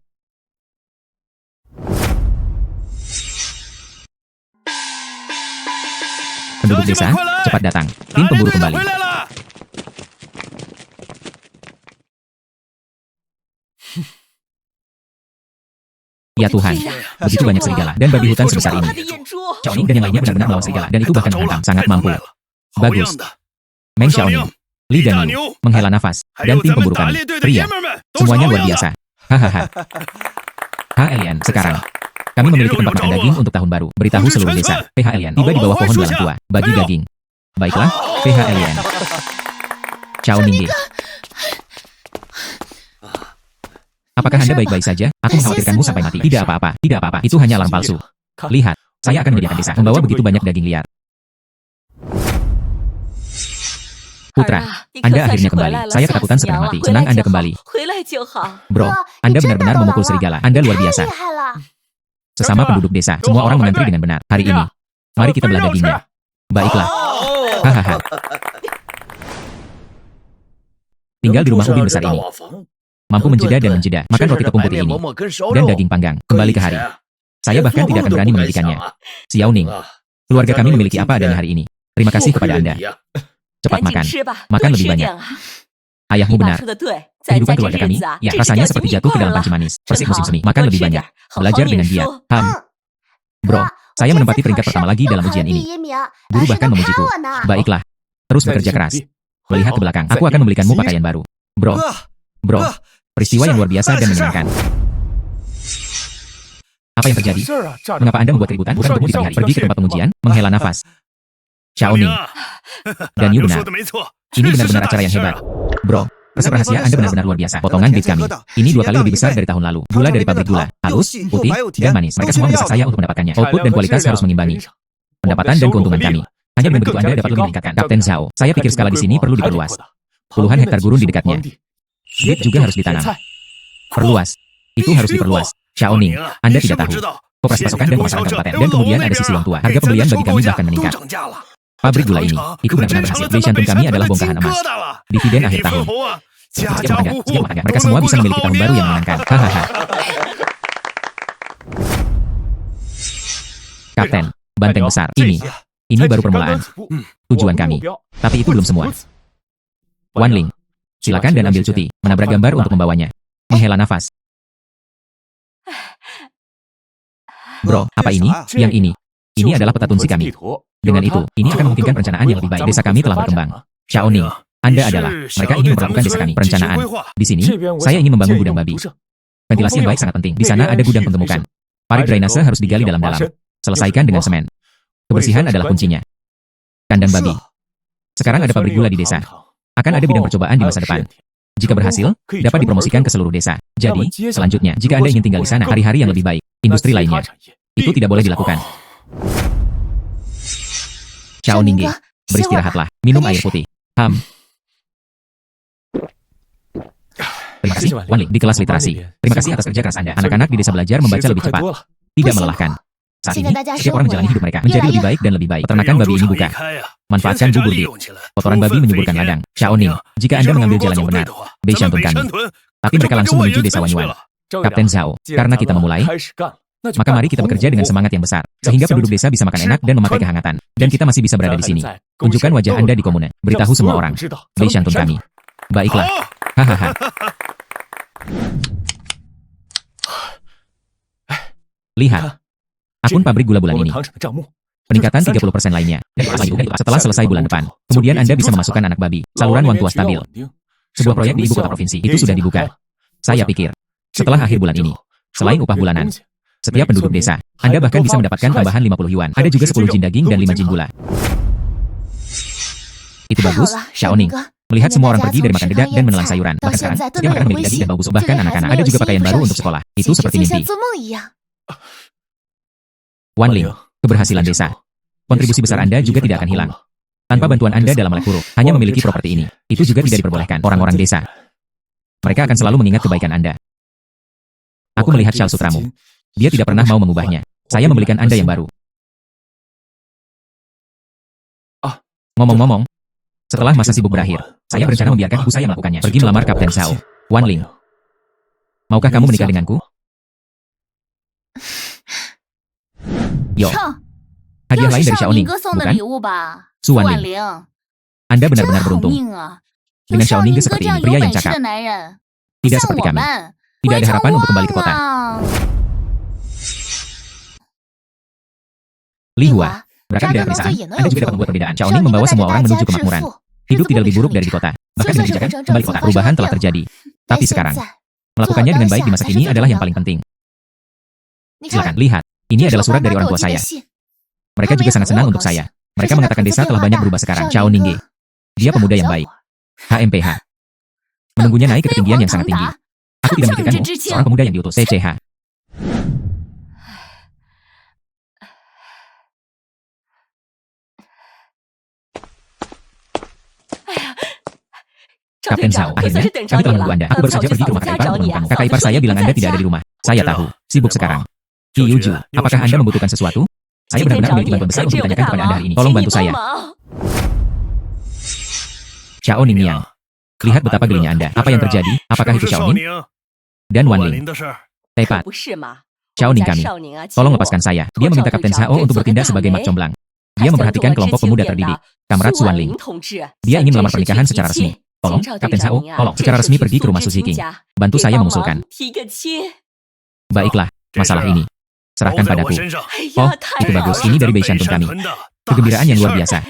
Speaker 1: Penduduk desa, cepat datang. Tim pemburu kembali. Ya Tuhan, begitu banyak serigala dan babi hutan sebesar ini. Xiaoning dan yang lainnya benar-benar melawan serigala dan itu bahkan menghantam, sangat mampu. Bagus. Meng Xiaoning, Li Daniel, menghela nafas, dan tim pemburu kami. Pria, semuanya luar biasa. Hahaha. Alien, sekarang. Kami memiliki tempat makan daging untuk tahun baru. Beritahu seluruh desa. Alien tiba di bawah pohon belalang tua. Bagi daging. Baiklah, Alien. Xiao Ningge. Apakah Anda baik-baik saja? Aku mengkhawatirkanmu sampai mati. Tidak apa-apa, tidak apa-apa. Itu hanya alarm palsu. Lihat, saya akan menyediakan desa membawa begitu banyak daging liar. Putra, Anda akhirnya kembali. Saya ketakutan setengah mati. Senang Anda kembali. Bro, Anda benar-benar memukul serigala. Anda luar biasa. Sesama penduduk desa, semua orang mengantri dengan benar. Hari ini, mari kita belah dagingnya. Baiklah. Hahaha. Tinggal di rumah ubin besar ini. Mampu menjeda dan menjeda. Makan roti tepung putih ini. Dan daging panggang. Kembali ke hari. Saya bahkan tidak akan berani memilikannya. Xiao Ning, keluarga kami memiliki apa adanya hari ini. Terima kasih kepada Anda. Cepat makan. Makan lebih banyak. Ayahmu benar. Kehidupan keluarga kami, ya rasanya seperti jatuh ke dalam panci manis. Persik musim semi, makan lebih banyak. Belajar dengan giat. Bro, saya menempati peringkat pertama lagi dalam ujian ini. Guru bahkan memujiku. Baiklah, terus bekerja keras. Melihat ke belakang, aku akan membelikanmu pakaian baru. Bro, peristiwa yang luar biasa dan menyenangkan. Apa yang terjadi? Mengapa Anda membuat keributan? Bukan bertemu di pagi hari. Pergi ke tempat pengujian, menghela nafas. Xiaoning. Dan Yu benar. Ini benar-benar acara yang hebat. Bro, resep rahasia Anda benar-benar luar biasa. Potongan beef kami. Ini 2 kali lebih besar dari tahun lalu. Gula dari pabrik gula. Halus, putih, dan manis. Mereka semua mendesak saya untuk mendapatkannya. Output dan kualitas harus mengimbangi pendapatan dan keuntungan kami. Hanya dengan begitu Anda dapat lebih meningkatkan. Kapten Zhao, saya pikir skala di sini perlu diperluas. Puluhan hektar gurun di dekatnya. Beef juga harus ditanam. Perluas. Itu harus diperluas. Xiaoning, Anda tidak tahu. Koperasi pasokan dan pemasaran kabupaten. Dan kemudian ada sisi uang tua. Harga pembelian bagi kami bahkan meningkat. Pabrik gula ini, itu benar-benar berhasil. Bei Shantung kami adalah bongkahan emas. Dividen akhir tahun. Siap makan. Mereka semua bisa memiliki tahun baru yang menyenangkan. Hahaha. Kapten, banteng besar. Ini baru permulaan. Tujuan kami. Tapi itu belum semua. Wan Ling, silakan dan ambil cuti. Menabrak gambar untuk membawanya. Menghela nafas. Bro, apa ini? Yang ini. Ini adalah peta tunsi kami. Dengan itu, ini akan memungkinkan perencanaan yang lebih baik. Desa kami telah berkembang. Xiaoning, Anda adalah. Mereka ingin memperlakukan desa kami. Perencanaan. Di sini, saya ingin membangun gudang babi. Ventilasi yang baik sangat penting. Di sana ada gudang penggemukan. Parit drainase harus digali dalam-dalam. Selesaikan dengan semen. Kebersihan adalah kuncinya. Kandang babi. Sekarang ada pabrik gula di desa. Akan ada bidang percobaan di masa depan. Jika berhasil, dapat dipromosikan ke seluruh desa. Jadi, selanjutnya, jika Anda ingin tinggal di sana hari-hari yang lebih baik, industri lainnya, itu tidak boleh dilakukan. Xiaoning, beristirahatlah, minum air putih. Terima kasih, Wan Ling, di kelas literasi. Terima kasih atas kerja keras Anda. Anak-anak di desa belajar membaca lebih cepat. Tidak melelahkan. Saat ini, setiap orang menjalani hidup mereka menjadi lebih baik dan lebih baik. Peternakan babi ini buka. Manfaatkan bubur beef. Kotoran babi menyuburkan ladang. Xiaoning, jika Anda mengambil jalan yang benar, Bei Shantung kami. Tapi mereka langsung menuju desa Wanyuan. Kapten Zhao, karena kita memulai, maka mari kita bekerja dengan semangat yang besar, sehingga penduduk desa bisa makan enak dan memakai kehangatan. Dan kita masih bisa berada di sini. Tunjukkan wajah Anda di komune. Beritahu semua orang. Bei Shantung kami. Baiklah. Hahaha. Lihat. Akun pabrik gula bulan ini. Peningkatan 30% lainnya. Setelah selesai bulan depan. Kemudian Anda bisa memasukkan anak babi. Saluran uang tua stabil. Sebuah proyek di ibu kota provinsi. Itu sudah dibuka. Saya pikir. Setelah akhir bulan ini. Selain upah bulanan. Setiap penduduk desa, Anda bahkan bisa mendapatkan tambahan 50 yuan. Ada juga 10 jin daging dan 5 jin gula. Itu bagus, Xiaoning. Melihat semua orang pergi dari makan dedak dan menelan sayuran. Bahkan sekarang, setiap makanan memiliki daging dan bau busuk. Bahkan anak-anak ada juga pakaian baru untuk sekolah. Itu seperti mimpi. Wan Ling, keberhasilan desa. Kontribusi besar Anda juga tidak akan hilang. Tanpa bantuan Anda dalam melek huruf, hanya memiliki properti ini. Itu juga tidak diperbolehkan orang-orang desa. Mereka akan selalu mengingat kebaikan Anda. Aku melihat syal sutramu. Dia tidak pernah mau mengubahnya. Saya membelikan Anda yang baru. Ngomong-ngomong, setelah masa sibuk berakhir, saya berencana membiarkan ibu saya melakukannya. Pergi melamar Kapten Zhao. Wan Ling, maukah kamu menikah denganku? Yo. Hadiah lain dari Xiaoning, bukan? Su Wan Ling. Anda benar-benar beruntung. Dengan Xiaoning seperti ini, pria yang cakap. Tidak seperti kami. Tidak ada harapan untuk kembali ke kota. Li Hua, berangkat dari pedesaan, Anda juga dapat membuat perbedaan. Xiaoning membawa semua orang menuju kemakmuran. Hidup tidak lebih buruk dari di kota. Bahkan dengan dijaga, kembali ke kota. Perubahan telah terjadi. Tapi sekarang, melakukannya dengan baik di masa kini adalah yang paling penting. Silakan, lihat. Ini adalah surat dari orang tua saya. Mereka juga sangat senang untuk saya. Mereka mengatakan desa telah banyak berubah sekarang. Xiaoning, dia pemuda yang baik. HMPH. Menunggunya naik ke ketinggian yang sangat tinggi. Aku tidak memikirkanmu, seorang pemuda yang diutus. TCH. Kapten Zhao, akhirnya, kami telah menunggu Anda. Aku baru saja pergi ke rumah kakak ipar untuk menemukanmu. Kakak ipar saya bilang Anda tidak ada di rumah. Saya tahu, sibuk sekarang. Qi Yuju, apakah Anda membutuhkan sesuatu? Saya benar-benar memiliki bantuan besar untuk ditanyakan kepada Anda hari ini. Tolong bantu saya. Xiaoning Yang, lihat betapa gelinya Anda. Apa yang terjadi? Apakah itu Xiaoning? Dan Wan Ling. Tepat. Xiaoning kami. Tolong lepaskan saya. Dia meminta Kapten Zhao untuk bertindak sebagai mak comblang. Dia memperhatikan kelompok pemuda terdidik. Kamrat Su Wan Ling. Dia ingin melamar pernikahan secara resmi. Tolong, Kapten Zhao, tolong secara resmi pergi ke rumah Su Ziqing. Bantu saya mengusulkan. Baiklah, masalah ini serahkan padaku. Oh, itu bagus. Ini dari Bei Shantun kami. Kegembiraan yang luar biasa.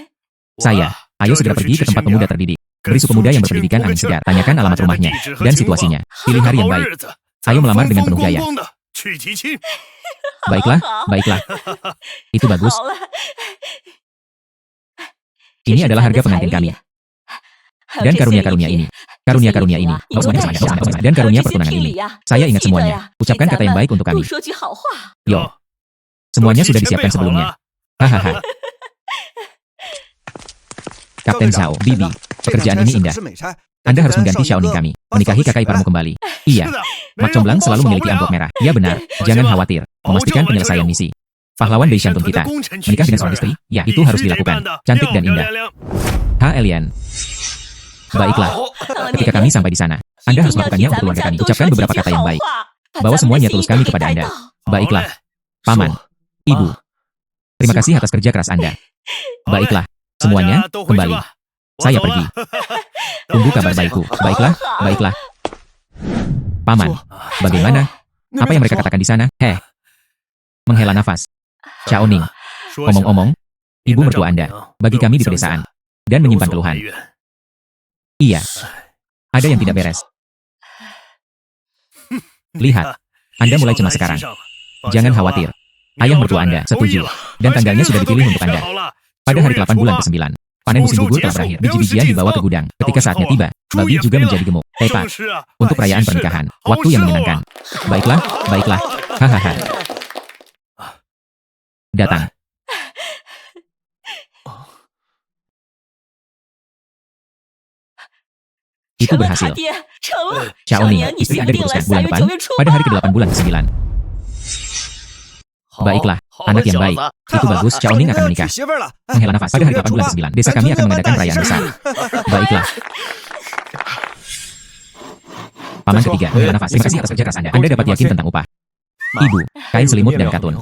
Speaker 1: Saya, ayo segera pergi ke tempat pemuda terdidik. Beri suku muda yang berpendidikan angin segar. Tanyakan alamat rumahnya dan situasinya. Pilih hari yang baik. Ayo melamar dengan penuh gaya. Baiklah, baiklah. Itu bagus. Ini adalah harga pengantin kami. Dan karunia-karunia ini. Karunia-karunia ini. Dan karunia pertunangan ini. Saya ingat semuanya. Ucapkan kata yang baik untuk kami. Yo. Semuanya sudah disiapkan sebelumnya. Hahaha. Kapten Zhao, Bibi. Pekerjaan ini indah. Anda harus mengganti Xiaoning kami. Menikahi kakak iparmu kembali. Iya. Mak Comblang selalu memiliki amplop merah. Ya benar. Jangan khawatir. Memastikan penyelesaian misi. Pahlawan Bei Shantun kita. Menikah dengan seorang istri? Ya, itu harus dilakukan. Cantik dan indah. Ha, Elian. Baiklah. Ketika kami sampai di sana, Anda harus melakukannya untuk keluarga kami. Ucapkan beberapa kata yang baik. Bawa semuanya tulus kami kepada Anda. Baiklah. Paman. Ibu. Terima kasih atas kerja keras Anda. Baiklah. Semuanya, kembali. Saya pergi. Tunggu kabar baikku. Baiklah, baiklah. Paman. Bagaimana? Apa yang mereka katakan di sana? Menghela nafas. Xiaoning. Omong-omong, ibu mertua Anda bagi kami di pedesaan dan menyimpan keluhan. Iya. Ada yang tidak beres. Lihat. Anda mulai cemas sekarang. Jangan khawatir. Ayah mertua Anda setuju. Dan tanggalnya sudah dipilih untuk Anda. Pada hari ke-8 bulan ke-9, panen musim gugur telah berakhir. Biji-bijian dibawa ke gudang. Ketika saatnya tiba, babi juga menjadi gemuk. Tepat. Untuk perayaan pernikahan. Waktu yang menyenangkan. Baiklah, baiklah. Hahaha. Datang. Itu berhasil. Xiaoning, istri Anda diputuskan bulan depan, pada hari ke-8 bulan ke-9. Baiklah, anak yang baik. Itu bagus, Xiaoning akan menikah. Menghela nafas, pada hari ke-8 bulan ke-9, desa kami akan mengadakan perayaan besar. Baiklah. Paman ketiga, menghela nafas. Terima kasih atas kerja keras Anda. Anda dapat yakin tentang upah. Ibu, kain selimut dan katun.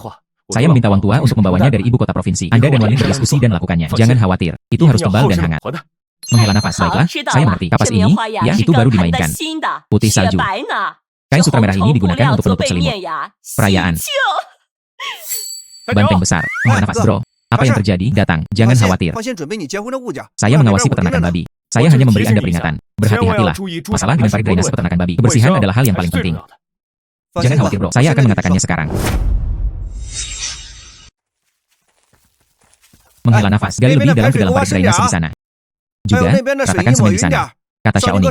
Speaker 1: Saya meminta uang tua untuk membawanya dari ibu kota provinsi. Anda dan Wan Lin berdiskusi dan lakukannya. Jangan khawatir, itu harus tebal dan hangat. Menghela nafas, baiklah. Saya mengerti. Kapas ini, ya itu baru dimainkan. Putih salju. Kain sutra merah ini digunakan untuk penutup selimut. Perayaan. Banteng besar. Menghela nafas, bro. Apa yang terjadi? Datang. Jangan khawatir. Saya mengawasi peternakan babi. Saya hanya memberi Anda peringatan. Berhati-hatilah. Masalah dengan parit drainase peternakan babi. Kebersihan adalah hal yang paling penting. Jangan khawatir, bro. Saya akan mengatakannya sekarang. Menghela nafas. Gali lebih dalam ke dalam parit drainase di sana. Juga, ratakan semen di sana. Kata Xiaoning.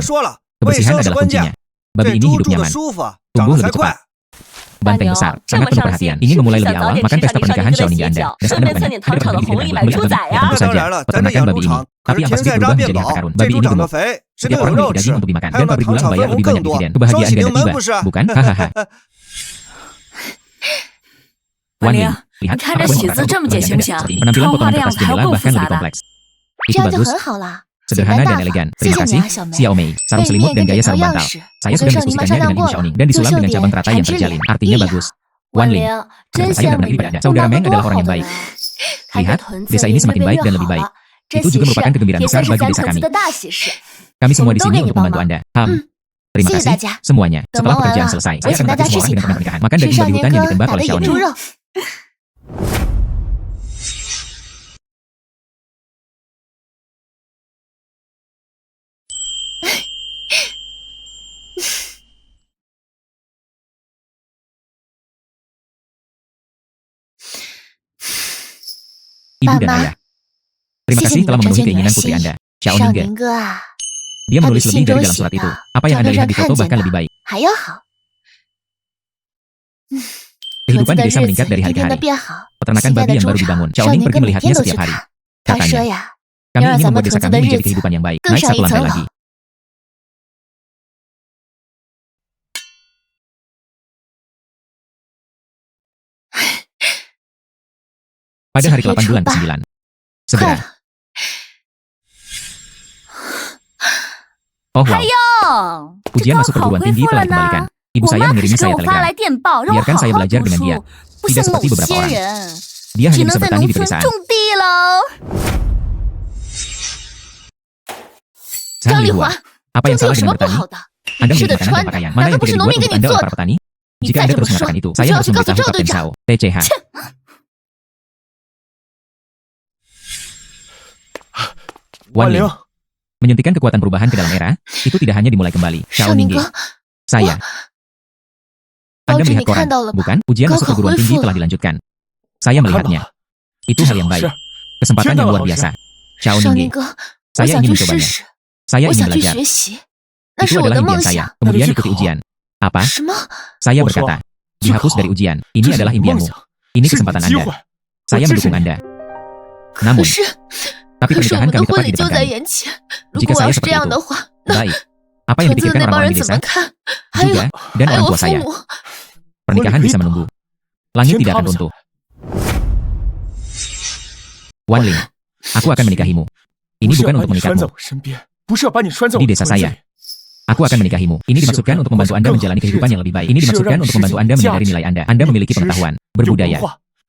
Speaker 1: Kebersihan adalah kuncinya. Babi ini hidup nyaman. Tumbuh lebih cepat. Banteng besar, sangat penuh perhatian. Ingin memulai lebih awal, makan pesta pernikahan Xiaoning Anda. Dan Anda bukannya, Anda dapat bagi dividen dan membeli babi. Ya tentu saja, peternakan babi ini. Tapi ampas sedikit berubah menjadi harta karun. Babi ini gemuk. Setiap orang memiliki daging untuk dimakan. Dan pabrik gula membayar lebih banyak dividen. Kebahagiaan ganda tiba, bukan? Hahaha. Wan Lin, lihat, penampilan potongan kertas jendela bahkan lebih kompleks. Itu bagus. Sederhana dan elegan. Terima kasih, Xiao Mei. Sarung selimut dan gaya sarung bantal. Saya sudah mendiskusikannya dengan Ibu Xiaoning dan disulam dengan cabang teratai yang terjalin. Artinya bagus. Wan Lin, saya benar-benar iri pada Anda. Saudara Meng adalah orang yang baik. Lihat, desa ini semakin baik dan lebih baik. Itu juga merupakan kegembiraan besar bagi desa kami. Kami semua di sini untuk membantu Anda. Terima kasih, semuanya. Setelah pekerjaan selesai, saya akan mengganti semua orang dengan permen pernikahan. Makan daging babi hutan yang ditembak oleh Xiaoning. Ibu dan ayah. Terima kasih telah memenuhi keinginan putri Anda, Xiaoning Ge. Dia menulis lebih dari dalam surat itu. Apa yang Anda lihat di foto bahkan lebih baik. Kehidupan di desa meningkat dari hari ke hari. Peternakan babi yang baru dibangun. Xiaoning pergi melihatnya setiap hari. Katanya, kami ingin membuat desa kami menjadi kehidupan yang baik. Naik satu lantai lagi. Pada hari ke-8 bulan ke-9. Segera. Oh wow. Ujian masuk perguruan tinggi telah dikembalikan. Ibu saya mengirimi saya telegram. Biarkan saya belajar dengan dia. Tidak seperti beberapa orang. Dia hanya bisa bertani di pedesaan. Zhang Lihua. Apa yang salah dengan bertani? Anda memiliki makanan dan pakaian. Mana yang tidak dibuat untuk Anda oleh para petani? Jika Anda terus mengatakan itu, saya harus memberitahu Kapten Sao, TCH. Wan Ling. Menyuntikkan kekuatan perubahan ke dalam era, itu tidak hanya dimulai kembali. Xiao Ningge. Saya. Anda melihat koran, bukan? Ujian masuk perguruan tinggi telah dilanjutkan. Saya melihatnya. Itu hal yang baik. Kesempatan yang luar biasa. Xiao Ningge. Saya ingin mencobanya. Saya ingin belajar. Itu adalah impian saya. Kemudian ikuti ujian. Apa? Saya berkata, dihapus dari ujian. Ini adalah impianmu. Ini kesempatan Anda. Saya mendukung Anda. Namun, tapi pernikahan kami tepat di depan kami. Jika saya seperti itu, baik. Apa yang dipikirkan orang-orang di desa? Juga, dan orang tua saya. Pernikahan bisa menunggu. Langit tidak akan runtuh. Wan Ling, aku akan menikahimu. Ini bukan untuk mengikatmu. Di desa saya. Aku akan menikahimu. Ini dimaksudkan untuk membantu Anda menjalani kehidupan yang lebih baik. Ini dimaksudkan untuk membantu Anda menyadari nilai Anda. Anda memiliki pengetahuan, berbudaya.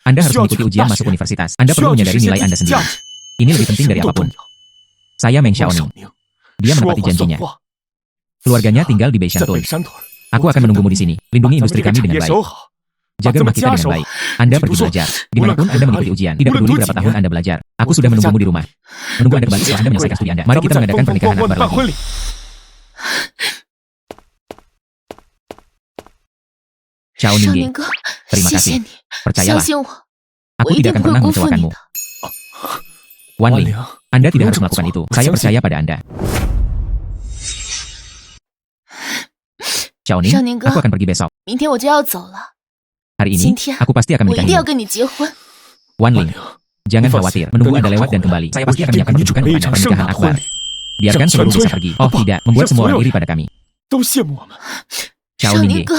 Speaker 1: Anda harus mengikuti ujian masuk universitas. Anda perlu menyadari nilai Anda sendiri. Ini lebih penting dari apapun. Saya Meng Xiaoning. Dia menepati janjinya. Keluarganya tinggal di Beishantung. Aku akan menunggumu di sini. Lindungi industri kami dengan baik. Jaga rumah kita dengan baik. Anda pergi belajar. Dimanapun Anda mengikuti ujian. Tidak peduli berapa tahun Anda belajar. Aku sudah menunggumu di rumah. Menunggu Anda kembali setelah Anda menyelesaikan studi Anda. Mari kita mengadakan pernikahan anak baru lagi. Xiao Ningge. Terima kasih. Percayalah. Aku tidak akan pernah mengecewakanmu. Wan Ling, Anda tidak harus melakukan itu. Saya percaya pada Anda. Xiao Ning, aku akan pergi besok. Hari ini, aku pasti akan menikahimu. Wan Ling, jangan khawatir. Menunggu Anda lewat dan kembali. Saya pasti akan menyiapkan rujukan kepada pernikahan akbar. Biarkan seluruh desa pergi. Oh tidak, membuat semua orang iri pada kami. Xiao Ningge,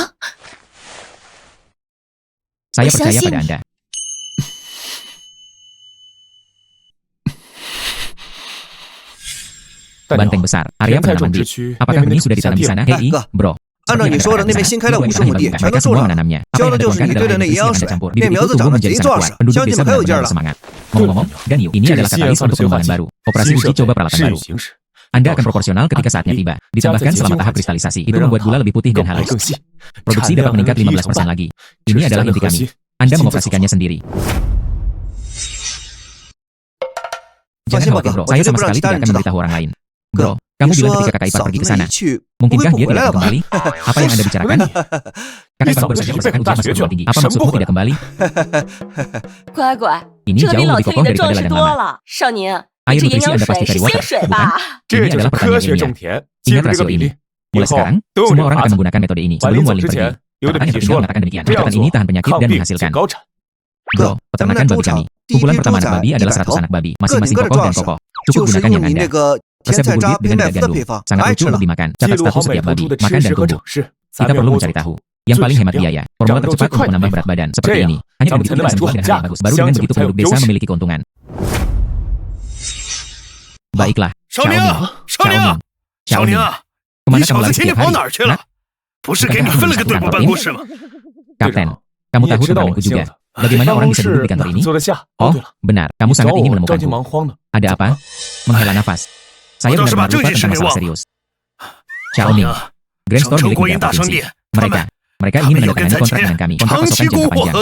Speaker 1: saya percaya pada Anda. Banteng besar, area penanaman bit. Apakah benih sudah ditanam di sana? Hei, bro.
Speaker 2: 按照你说的，那边新开的50亩地全都种上了，浇的就是你兑的那营养水，那苗子长得贼壮实，乡亲们可有劲儿了。
Speaker 1: Ngomong-ngomong, Daniel, ini adalah katalis untuk pengembangan baru. Operasi uji coba peralatan baru. Anda akan proporsional ketika saatnya tiba. Ditambahkan selama tahap kristalisasi. Itu membuat gula lebih putih dan halus. Produksi dapat meningkat 15% lagi. Ini adalah inti kami. Anda mengoperasikannya sendiri. Jangan khawatir, bro. Saya sama sekali tidak akan memberitahu orang lain. Bro, kamu bilang ketika kakak ipar pergi ke sana. Mungkinkah dia tidak akan kembali? Apa yang Anda bicarakan? Kakak ipar baru saja menyelesaikan ujian masuk perguruan tinggi. Apa maksudmu tidak kembali? Ini jauh lebih kokoh daripada ladang lama. Air nutrisi Anda pasti dari water, bukan? Ini adalah pertanian ilmiah. Ingat rasio ini. Mulai sekarang, semua orang akan menggunakan metode ini sebelum Wan Ling pergi. Perkataan yang tertinggal mengatakan demikian. Perkataan ini tahan penyakit dan menghasilkan. Bro, peternakan babi kami. Kumpulan pertama anak babi adalah 100 anak babi. Masing-masing kokoh dan kokoh. Cukup gunakan yang Anda. Resep bubur beet dengan dada gandum. Sangat lucu untuk dimakan. Catat status setiap babi. Makan dan tumbuh. Kita perlu mencari tahu. Yang paling hemat biaya. Formula tercepat untuk menambah berat badan. Seperti ini. Hanya begitu kita bisa menjual dengan harga yang bagus. Baru dengan begitu penduduk desa memiliki keuntungan. Baiklah. Xiao Ning. Kemana kamu lari setiap hari? Nak? Bukankah kamu bisa ke kantor ini? Kapten, kamu tahu temperamentku juga. Bagaimana orang bisa duduk di kantor ini? Oh, benar. Kamu sangat ingin menemukanku. Ada apa? Menghela nafas. Saya benar-benar lupa tentang masalah serius. Xiao Ning, Grand Store milik negara provinsi. Mereka ingin menandatangani kontrak dengan kami. Kontrak pasokan jangka panjang.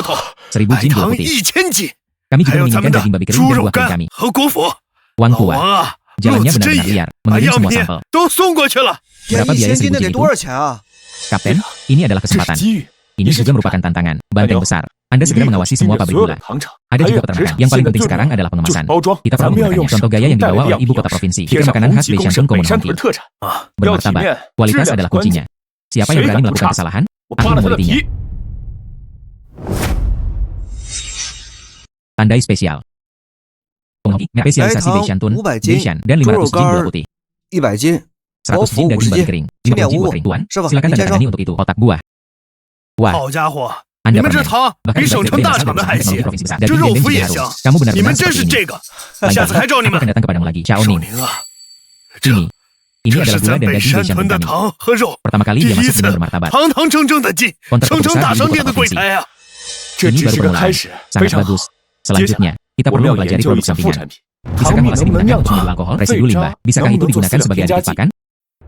Speaker 1: 1000 jin gula putih. Kami juga menginginkan daging babi kering dan buah kering kami. Wang Tua, jalannya benar-benar liar. Mengirim semua sampel. Berapa biaya 1000 jin itu? Kapten, ini adalah kesempatan. Ini juga merupakan tantangan. Banteng besar. Anda segera mengawasi semua pabrik gula. Ada juga peternakan. Yang paling penting sekarang adalah pengemasan. Kita perlu menggunakannya. Contoh gaya yang dibawa oleh ibu kota provinsi. Pikir makanan khas Beishantung Commonwealth. Bermartabat. Kualitas adalah kuncinya. Siapa yang berani melakukan kesalahan? Aku memulitinya. Tandai spesial. Spesialisasi Beishantung, Beishan, dan 500 jin gula putih. 100 jin daging babi kering, 50 jin buah kering. Tuan, silakan tanda tangani untuk itu. Otak buah. Wah, Anda pernah, bahkan sudah tidak berasal dari teknologi provinsi besar. Daging dendeng juga harum. Kamu benar-benar seperti ini. Lain kali, aku akan datang kepadamu lagi. Xiao Ning. Ini adalah gula dan daging Beishantung kami. Pertama kali dia masuk dengan bermartabat. Kontrak terbesar di ibu kota provinsi. Ini baru permulaan. Sangat bagus. Selanjutnya, kita perlu mempelajari produk sampingan. Bisakah melase digunakan untuk sumber alkohol, residu limbah? Bisakah itu digunakan sebagai aditif pakan?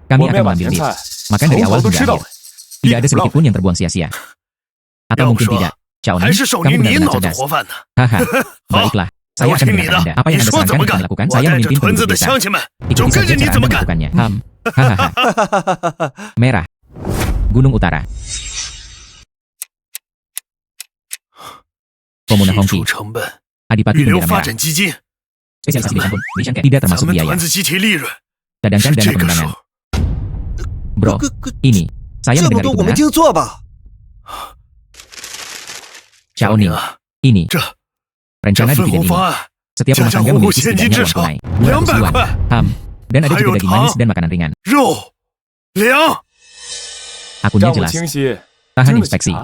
Speaker 1: Kami akan mengambil lead. Makan dari awal hingga akhir. Tidak ada sedikit pun yang terbuang sia-sia. Atau mungkin tidak. Cao Ning, kamu benar-benar cerdas. Haha, baiklah. Saya akan mendengarkan Anda. Apa yang Anda sarankan akan lakukan? Saya memimpin penduduk desa. Ikuti saja cara Anda melakukannya. Hahaha. Merah. Gunung Utara. Pemunah Hongqi. Adipati Bendera Merah. Spesialisasi di kampung, di Shanghai. Tidak termasuk biaya. Cadangkan dana pengembangan. Bro, ini. Saya mendengar itu benar. Cao Ning, ini. Rencana dividen ini. Setiap rumah tangga memiliki setidaknya uang tunai 200 yuan. Dan ada juga daging manis dan makanan ringan. Akunnya jelas. Tahan inspeksi.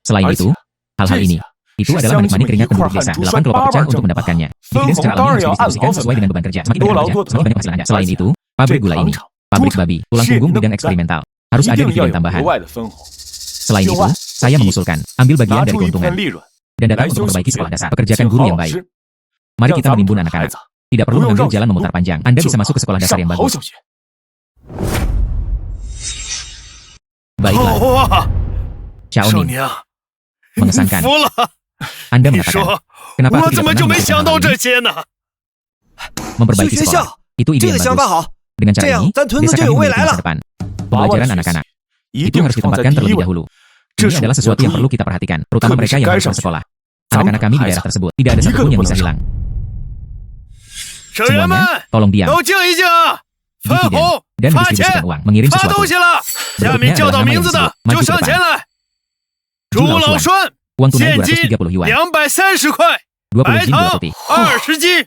Speaker 1: Selain itu, hal-hal ini. Itu adalah menikmati keringat penduduk desa. 8 kelopak pecah untuk mendapatkannya. Dividen secara alami harus didistribusikan sesuai dengan beban kerja. Semakin banyak kerja, semakin banyak penghasilan Anda. Selain itu, pabrik gula ini, pabrik babi, tulang punggung bidang eksperimental. Harus ada dividen tambahan. Selain itu, saya mengusulkan, ambil bagian dari keuntungan. Dan datang untuk memperbaiki sekolah dasar. Pekerjakan guru yang baik. Mari kita menimbun anak-anak. Tidak perlu mengambil jalan memutar panjang. Anda bisa masuk ke sekolah dasar yang bagus. Baiklah. Cao Ning. Mengesankan. Anda mengatakan, kenapa aku tidak pernah melakukan hal ini? Memperbaiki sekolah. Itu ide yang bagus. Dengan cara ini, desa kami memiliki masa depan. Pembelajaran anak-anak. Itu harus ditempatkan terlebih dahulu. Ini adalah sesuatu yang perlu kita perhatikan, terutama mereka yang harus bersekolah. Anak-anak kami di daerah tersebut, tidak ada satupun yang bisa hilang. Semuanya, tolong diam. Dividen dan mendistribusikan uang, mengirim sesuatu. Berikutnya adalah nama yang disebut, maju ke depan. Zhu Laoshuan, uang tunai 230 yuan. 20 jin gula putih. 15 jin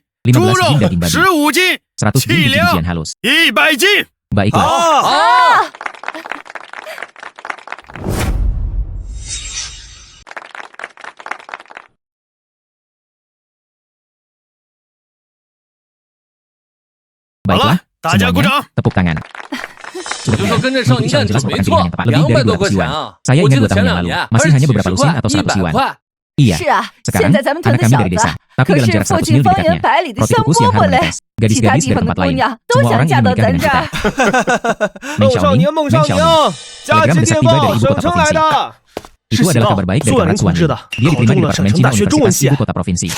Speaker 1: daging babi. 100 jin biji-bijian halus. Baiklah. Baiklah, semuanya, tepuk tangan. Sudah benar, mengikuti syarat jelas merupakan pilihan yang tepat. Lebih dari 200 yuan. Saya ingat 2 tahun yang lalu, masih hanya beberapa lusin atau 100 yuan. Iya, sekarang, anak kami dari desa. Tapi dalam jarak 100 mil di dekatnya, roti kukus yang harus menetes. Gadis-gadis dari tempat lain. Semua orang ingin menikah dengan kita. Meng Xiaoning, telegram mendesak tiba dari ibu kota provinsi. Itu adalah kabar baik dari Karat Suwan. Dia diterima di Departemen Cina Universitas ibu kota provinsi.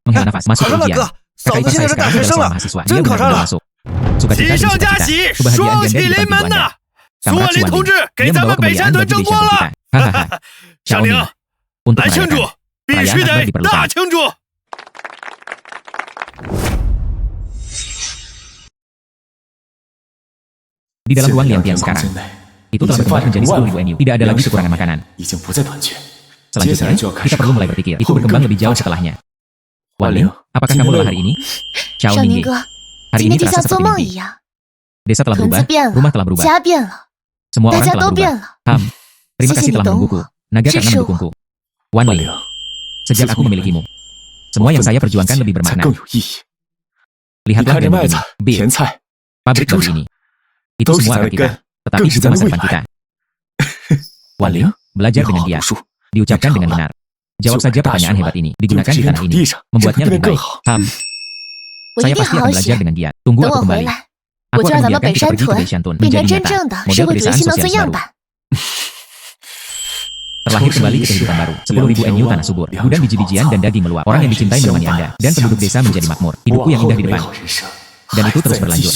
Speaker 1: Menghela nafas, masuk ke ujian. Kakak ipar saya sekarang adalah seorang mahasiswa. Dia benar-benar masuk. Sukacita demi sukacita. Kebahagiaan ganda di depan ibu Anda. Kamrat Suwan, dia membawa kemuliaan bagi desa kita. Hahaha. Cao Ning, untuk merayakan, perayaan akbar diperlukan. Di dalam ruang Liantian sekarang, itu telah berkembang menjadi 10.000 NU. Tidak ada lagi kekurangan makanan. Selanjutnya, kita perlu mulai berpikir. Itu berkembang lebih jauh setelahnya. Wan Ling, apakah kamu lelah hari ini? Cao Ning, hari ini terasa seperti mimpi. Desa telah berubah, rumah telah berubah. Semua orang telah berubah. Terima kasih telah menungguku. Naga karena mendukungku. Wan Ling, sejak aku memilikimu, semua yang saya perjuangkan lebih bermakna. Lihatlah gandum ini, bir, pabrik babi ini. Itu semua akan kita, tetapi juga masa depan kita. Wan Ling, belajar dengan giat, diucapkan dengan benar. Jawab saja pertanyaan hebat ini, digunakan di tanah ini, membuatnya lebih baik. Saya pasti akan belajar dengan giat. Tunggu aku kembali. Aku akan membiarkan kita pergi ke Beishanton, menjadi nyata, model pedesaan sosialis baru. Terlahir kembali ke kehidupan baru. 10.000 NU tanah subur, gudang biji-bijian dan daging meluap. Orang yang dicintai menemani Anda, dan penduduk desa menjadi makmur. Hidupku yang indah di depan. Dan itu terus berlanjut.